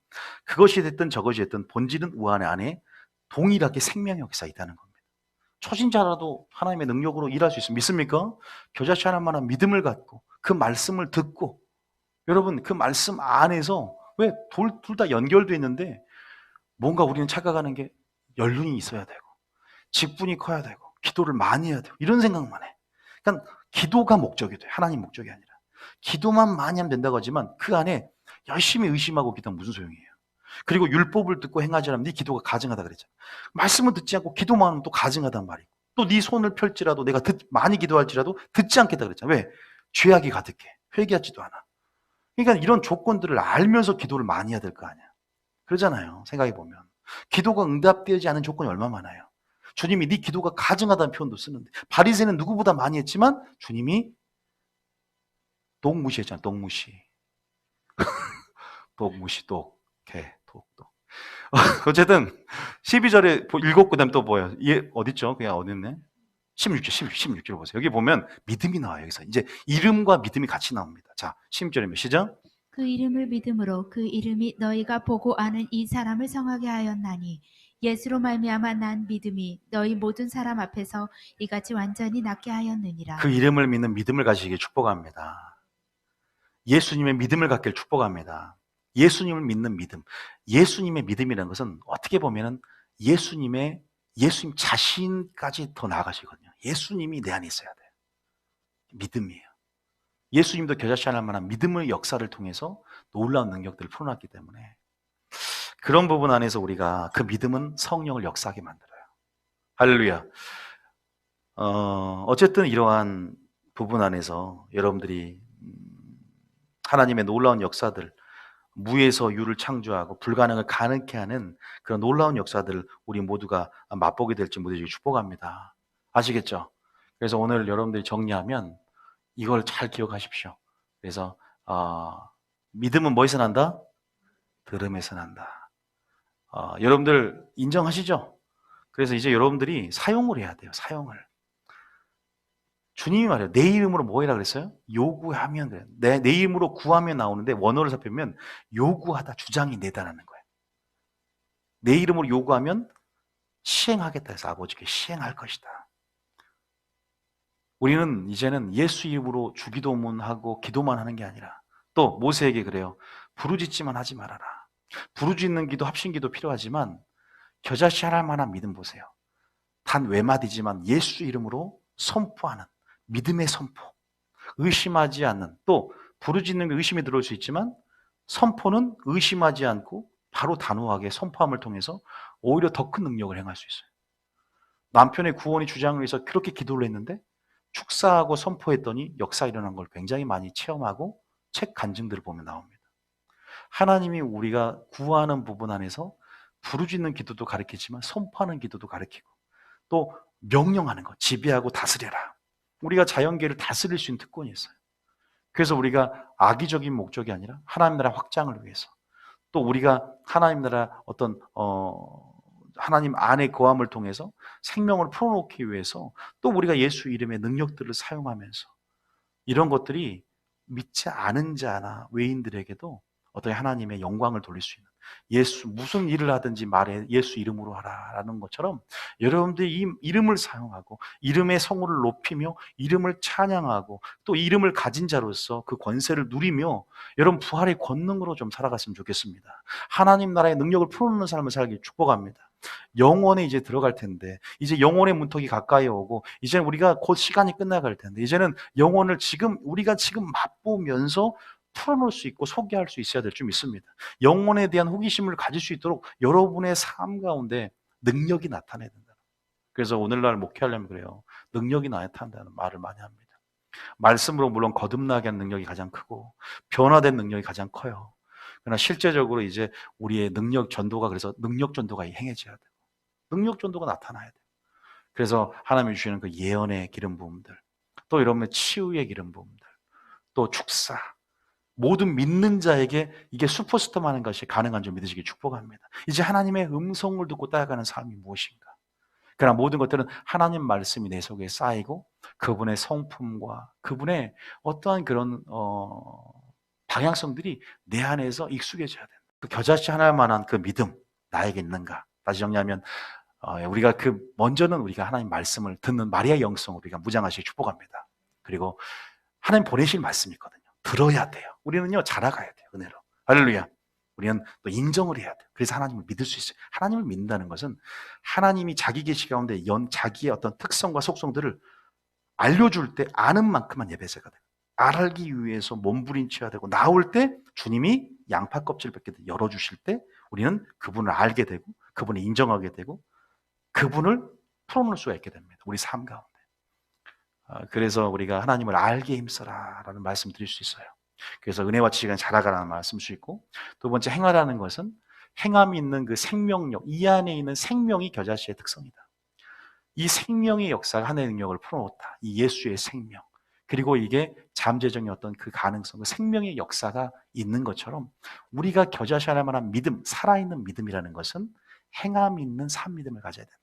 S1: 그것이 됐든 저것이 됐든 본질은 우리 안에 동일하게 생명의 역사가 있다는 겁니다. 초신자라도 하나님의 능력으로 일할 수 있습니다. 믿습니까? 겨자씨 하나만한 믿음을 갖고 그 말씀을 듣고, 여러분 그 말씀 안에서 왜 둘 다 연결되어 있는데 뭔가 우리는 착각하는 게 연륜이 있어야 되고 직분이 커야 되고 기도를 많이 해야 되고 이런 생각만 해. 그러니까 기도가 목적이 돼. 하나님 목적이 아니라. 기도만 많이 하면 된다고 하지만 그 안에 열심히 의심하고 기도하면 무슨 소용이에요. 그리고 율법을 듣고 행하지 않으면 네 기도가 가증하다 그랬잖아. 말씀을 듣지 않고 기도만 하면 또 가증하단 말이고, 또 네 손을 펼지라도 내가 많이 기도할지라도 듣지 않겠다 그랬잖아. 왜? 죄악이 가득해. 회개하지도 않아. 그러니까 이런 조건들을 알면서 기도를 많이 해야 될 거 아니야. 그러잖아요. 생각해 보면 기도가 응답되지 않은 조건이 얼마나 많아요. 주님이 네 기도가 가증하다는 표현도 쓰는데, 바리새는 누구보다 많이 했지만 주님이 독무시했잖아. 독무시. 독무시, 독, 독. 어쨌든 12절에 읽었고 그다음 또 뭐예요? 얘 어딨죠? 그냥 어딨네? 16절 보세요. 여기 보면 믿음이 나와요. 여기서 이제 이름과 믿음이 같이 나옵니다. 자, 16절에 몇 시죠?
S2: 그 이름을 믿음으로 그 이름이 너희가 보고 아는 이 사람을 성하게 하였나니 예수로 말미암아 난 믿음이 너희 모든 사람 앞에서 이같이 완전히 낫게 하였느니라.
S1: 그 이름을 믿는 믿음을 가지시길 축복합니다. 예수님의 믿음을 갖길 축복합니다. 예수님을 믿는 믿음. 예수님의 믿음이라는 것은 어떻게 보면은 예수님 자신까지 더 나아가시거든요. 예수님이 내 안에 있어야 돼요. 믿음이에요. 예수님도 겨자씨 하나 만한 믿음의 역사를 통해서 놀라운 능력들을 풀어놨기 때문에 그런 부분 안에서 우리가 그 믿음은 성령을 역사하게 만들어요. 할렐루야. 어쨌든 이러한 부분 안에서 여러분들이 하나님의 놀라운 역사들, 무에서 유를 창조하고 불가능을 가능케 하는 그런 놀라운 역사들을 우리 모두가 맛보게 될지 모두에게 축복합니다. 아시겠죠? 그래서 오늘 여러분들이 정리하면 이걸 잘 기억하십시오. 그래서 믿음은 뭐에서 난다? 들음에서 난다. 여러분들 인정하시죠? 그래서 이제 여러분들이 사용을 해야 돼요. 사용을. 주님이 말해요. 내 이름으로 뭐 해라 그랬어요? 요구하면 그래요. 내 이름으로 구하면 나오는데 원어를 살펴보면 요구하다, 주장이 내다라는 거예요. 내 이름으로 요구하면 시행하겠다 해서 아버지께 시행할 것이다. 우리는 이제는 예수 이름으로 주기도문 하고 기도만 하는 게 아니라 또 모세에게 그래요. 부르짖지만 하지 말아라. 부르짖는 기도, 합심기도 필요하지만 겨자씨 할 만한 믿음 보세요. 단 외마디지만 예수 이름으로 선포하는 믿음의 선포. 의심하지 않는, 또 부르짖는 게 의심이 들어올 수 있지만 선포는 의심하지 않고 바로 단호하게 선포함을 통해서 오히려 더 큰 능력을 행할 수 있어요. 남편의 구원이 주장을 위해서 그렇게 기도를 했는데 축사하고 선포했더니 역사 일어난 걸 굉장히 많이 체험하고 책 간증들을 보면 나옵니다. 하나님이 우리가 구하는 부분 안에서 부르짖는 기도도 가르치지만 선포하는 기도도 가르치고 또 명령하는 것, 지배하고 다스려라. 우리가 자연계를 다스릴 수 있는 특권이 있어요. 그래서 우리가 악의적인 목적이 아니라 하나님 나라 확장을 위해서 또 우리가 하나님 나라 어떤 하나님 안의 거함을 통해서 생명을 풀어놓기 위해서 또 우리가 예수 이름의 능력들을 사용하면서 이런 것들이 믿지 않은 자나 외인들에게도 어떤 하나님의 영광을 돌릴 수 있는 예수 무슨 일을 하든지 말해 예수 이름으로 하라라는 것처럼 여러분들이 이 이름을 사용하고 이름의 성호를 높이며 이름을 찬양하고 또 이름을 가진 자로서 그 권세를 누리며 여러분 부활의 권능으로 좀 살아갔으면 좋겠습니다. 하나님 나라의 능력을 풀어놓는 삶을 살기 축복합니다. 영원에 이제 들어갈 텐데 이제 영원의 문턱이 가까이 오고 이제 우리가 곧 시간이 끝나갈 텐데 이제는 영혼을 우리가 지금 맛보면서 풀어놓을 수 있고 소개할 수 있어야 될 줄 믿습니다. 영혼에 대한 호기심을 가질 수 있도록 여러분의 삶 가운데 능력이 나타나야 된다. 그래서 오늘날 목회하려면 그래요. 능력이 나타난다는 말을 많이 합니다. 말씀으로 물론 거듭나게 하는 능력이 가장 크고 변화된 능력이 가장 커요. 그러나 실제적으로 이제 우리의 능력 전도가 그래서 능력 전도가 행해져야 돼요. 능력 전도가 나타나야 돼요. 그래서 하나님이 주시는 그 예언의 기름 부음들, 또 이러면 치유의 기름 부음들, 또 축사, 모든 믿는 자에게 이게 슈퍼스톰 하는 것이 가능한 줄 믿으시기 축복합니다. 이제 하나님의 음성을 듣고 따라가는 삶이 무엇인가? 그러나 모든 것들은 하나님 말씀이 내 속에 쌓이고 그분의 성품과 그분의 어떠한 그런 방향성들이 내 안에서 익숙해져야 된다. 그 겨자씨 하나만한 그 믿음 나에게 있는가? 다시 정리하면 우리가 먼저는 우리가 하나님 말씀을 듣는 마리아의 영성을 우리가 무장하시기 축복합니다. 그리고 하나님 보내실 말씀이 있거든요. 들어야 돼요. 우리는요 자라가야 돼요. 은혜로. 할렐루야. 우리는 또 인정을 해야 돼요. 그래서 하나님을 믿을 수 있어요. 하나님을 믿는다는 것은 하나님이 자기 계시 가운데 자기의 어떤 특성과 속성들을 알려줄 때 아는 만큼만 예배자가 돼요. 알기 위해서 몸부림쳐야 되고 나올 때 주님이 양파 껍질 벗게 열어주실 때 우리는 그분을 알게 되고 그분을 인정하게 되고 그분을 풀어놓을 수가 있게 됩니다. 우리 삶 가운데. 그래서 우리가 하나님을 알게 힘써라 라는 말씀 드릴 수 있어요. 그래서 은혜와 지식은 자라가라는 말씀 수 있고 두 번째 행하라는 것은 행함이 있는 그 생명력 이 안에 있는 생명이 겨자씨의 특성이다. 이 생명의 역사가 하나의 능력을 풀어놓다. 이 예수의 생명. 그리고 이게 잠재적인 어떤 그 가능성, 그 생명의 역사가 있는 것처럼 우리가 겨자씨할 만한 믿음, 살아있는 믿음이라는 것은 행함 있는 산 믿음을 가져야 된다.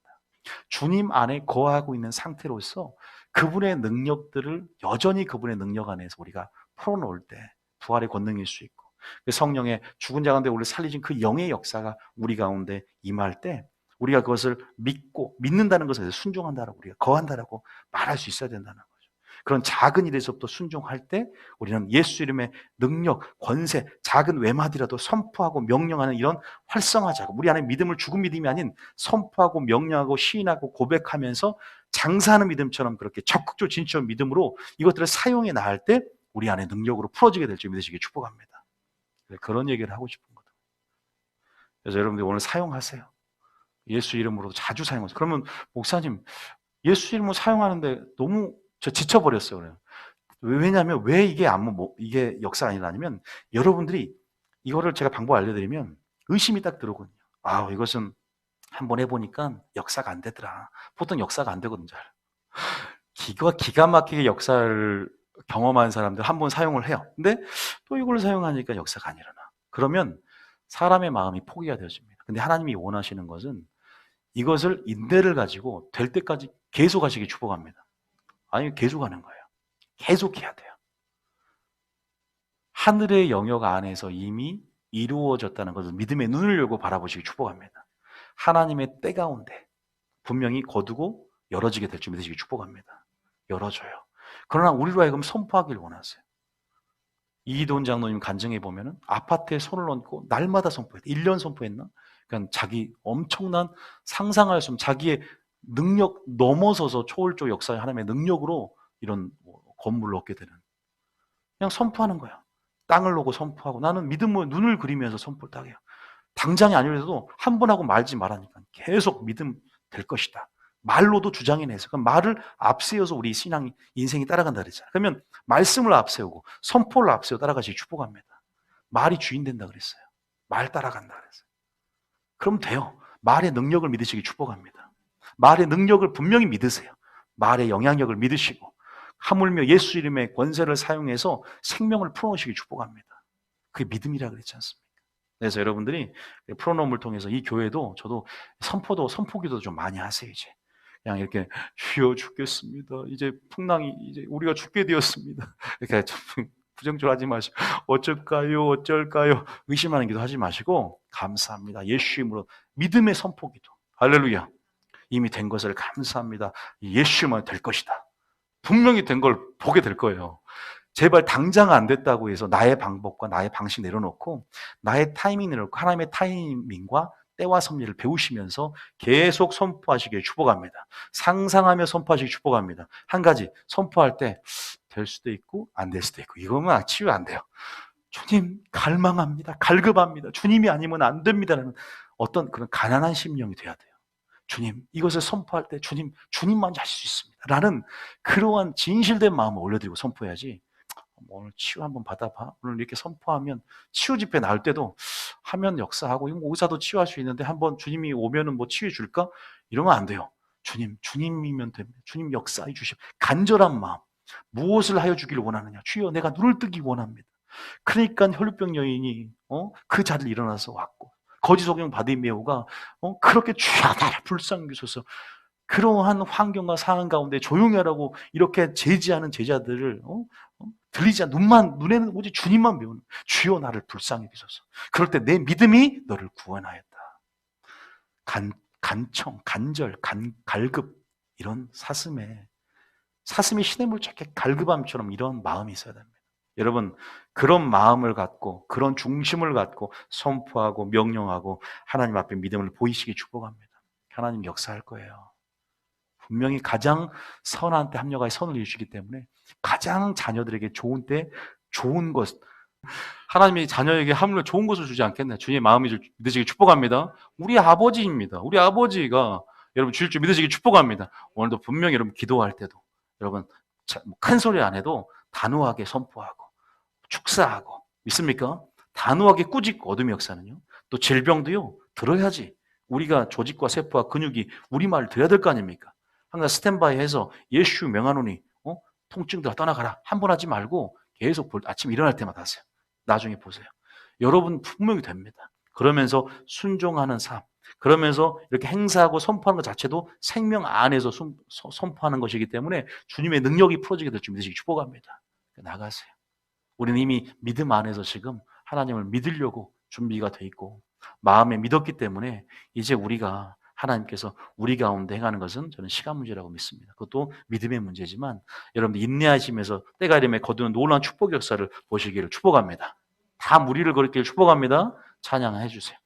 S1: 주님 안에 거하고 있는 상태로서 그분의 능력들을 여전히 그분의 능력 안에서 우리가 풀어놓을 때 부활의 권능일 수 있고 성령의 죽은 자 가운데 우리를 살리신 그 영의 역사가 우리 가운데 임할 때 우리가 그것을 믿고 믿는다는 것에 대해서 순종한다라고 우리가 거한다라고 말할 수 있어야 된다는 거죠. 그런 작은 일에서부터 순종할 때 우리는 예수 이름의 능력, 권세, 작은 외마디라도 선포하고 명령하는 이런 활성화자가 우리 안에 믿음을 죽은 믿음이 아닌 선포하고 명령하고 시인하고 고백하면서 장사하는 믿음처럼 그렇게 적극적으로 진취한 믿음으로 이것들을 사용해 나갈 때 우리 안에 능력으로 풀어지게 될 줄 믿으시길 축복합니다. 그런 얘기를 하고 싶은 거죠. 그래서 여러분들 오늘 사용하세요. 예수 이름으로 자주 사용하세요. 그러면 목사님 예수 이름으로 사용하는데 너무 저 지쳐버렸어요. 그래요. 왜냐하면 왜 이게 이게 역사가 아니라면 여러분들이 이거를 제가 방법 알려드리면 의심이 딱 들어오거든요. 아, 이것은 한번 해보니까 역사가 안 되더라. 보통 역사가 안 되거든요. 기가 막히게 역사를 경험한 사람들 한번 사용을 해요. 근데 또 이걸 사용하니까 역사가 안 일어나. 그러면 사람의 마음이 포기가 되어집니다. 근데 하나님이 원하시는 것은 이것을 인내를 가지고 될 때까지 계속 하시기 축복합니다. 아니, 계속 하는 거예요. 계속 해야 돼요. 하늘의 영역 안에서 이미 이루어졌다는 것을 믿음의 눈을 열고 바라보시기 축복합니다. 하나님의 때 가운데 분명히 거두고 열어지게 될 줄 믿으시기 축복합니다. 열어줘요. 그러나 우리로 하여금 선포하길 원하세요. 이돈 장로님 간증해 보면은 아파트에 손을 얹고 날마다 선포했다. 1년 선포했나? 그러니까 자기 엄청난 상상할 수 없는 자기의 능력 넘어서서 초월적 역사의 하나님의 능력으로 이런 건물을 얻게 되는. 그냥 선포하는 거야. 땅을 놓고 선포하고 나는 믿음으로 눈을 그리면서 선포를 딱 해요. 당장이 아니라도 한 번 하고 말지 말라니까 계속 믿음 될 것이다. 말로도 주장해내서 그 말을 앞세워서 우리 신앙 인생이 따라간다 그랬잖아요. 그러면 말씀을 앞세우고 선포를 앞세워 따라가시기 축복합니다. 말이 주인 된다 그랬어요. 말 따라간다 그랬어요. 그럼 돼요. 말의 능력을 믿으시기 축복합니다. 말의 능력을 분명히 믿으세요. 말의 영향력을 믿으시고 하물며 예수 이름의 권세를 사용해서 생명을 풀어놓으시기 축복합니다. 그게 믿음이라 그랬지 않습니까? 그래서 여러분들이 프로놈을 통해서 이 교회도 저도 선포기도 좀 많이 하세요. 이제 그냥 이렇게 주여 죽겠습니다. 이제 풍랑이 이제 우리가 죽게 되었습니다. 이렇게 부정적으로 하지 마시고 어쩔까요? 의심하는 기도 하지 마시고 감사합니다. 예수 이름으로 믿음의 선포기도. 할렐루야. 이미 된 것을 감사합니다. 예수만 될 것이다. 분명히 된 걸 보게 될 거예요. 제발 당장 안 됐다고 해서 나의 방법과 나의 방식 내려놓고 나의 타이밍 내려놓고 하나님의 타이밍과 때와 섭리를 배우시면서 계속 선포하시길 축복합니다. 상상하며 선포하시길 축복합니다. 한 가지 선포할 때 될 수도 있고 안 될 수도 있고 이거면 치유 안 돼요. 주님 갈망합니다. 갈급합니다. 주님이 아니면 안 됩니다라는 어떤 그런 가난한 심령이 돼야 돼요. 주님 이것을 선포할 때 주님만 하실 수 있습니다. 라는 그러한 진실된 마음을 올려드리고 선포해야지 오늘 치유 한번 받아봐. 오늘 이렇게 선포하면 치유 집회 나올 때도 하면 역사하고 의사도 치유할 수 있는데 한번 주님이 오면은 뭐 치유해 줄까? 이러면 안 돼요. 주님이면 됩니다. 주님 역사해 주십시오. 간절한 마음. 무엇을 하여 주기를 원하느냐? 주여 내가 눈을 뜨기 원합니다. 그러니까 혈루병 여인이 그 자리를 일어나서 왔고 거짓 소경 바디메오가 그렇게 주여 나를 불쌍히 여기소서 그러한 환경과 상황 가운데 조용히 하라고 이렇게 제지하는 제자들을 들리지 않는 눈에는 오직 주님만 배우는 주여 나를 불쌍히 여기소서. 그럴 때 내 믿음이 너를 구원하였다. 간청, 간절, 갈급 이런 사슴이 시냇물 찾게 갈급함처럼 이런 마음이 있어야 됩니다. 여러분 그런 마음을 갖고 그런 중심을 갖고 선포하고 명령하고 하나님 앞에 믿음을 보이시기 축복합니다. 하나님 역사할 거예요. 분명히 가장 선한 때 합력하여 선을 이루시기 때문에 가장 자녀들에게 좋은 때 좋은 것 하나님이 자녀에게 하물며 좋은 것을 주지 않겠네. 주님의 마음이 믿으시기 축복합니다. 우리 아버지입니다. 우리 아버지가 여러분 주실 줄 믿으시기 축복합니다. 오늘도 분명히 여러분 기도할 때도 여러분 큰 소리 안 해도 단호하게 선포하고 축사하고 믿습니까? 단호하게 꾸짖고 어둠의 역사는요. 또 질병도요. 들어야지. 우리가 조직과 세포와 근육이 우리 말을 들어야 될 거 아닙니까? 항상 스탠바이 해서 예수 명하노니 통증들아 떠나가라. 한 번 하지 말고 계속 아침 일어날 때마다 하세요. 나중에 보세요. 여러분 분명히 됩니다. 그러면서 순종하는 삶, 그러면서 이렇게 행사하고 선포하는 것 자체도 생명 안에서 선포하는 것이기 때문에 주님의 능력이 풀어지게 될 줄 믿으시기 축복합니다. 나가세요. 우리는 이미 믿음 안에서 지금 하나님을 믿으려고 준비가 돼 있고 마음에 믿었기 때문에 이제 우리가 하나님께서 우리 가운데 행하는 것은 저는 시간 문제라고 믿습니다. 그것도 믿음의 문제지만 여러분들 인내하시면서 때가 이름에 거두는 놀라운 축복 역사를 보시기를 축복합니다. 다 무리를 걸었기를 축복합니다. 찬양해 주세요.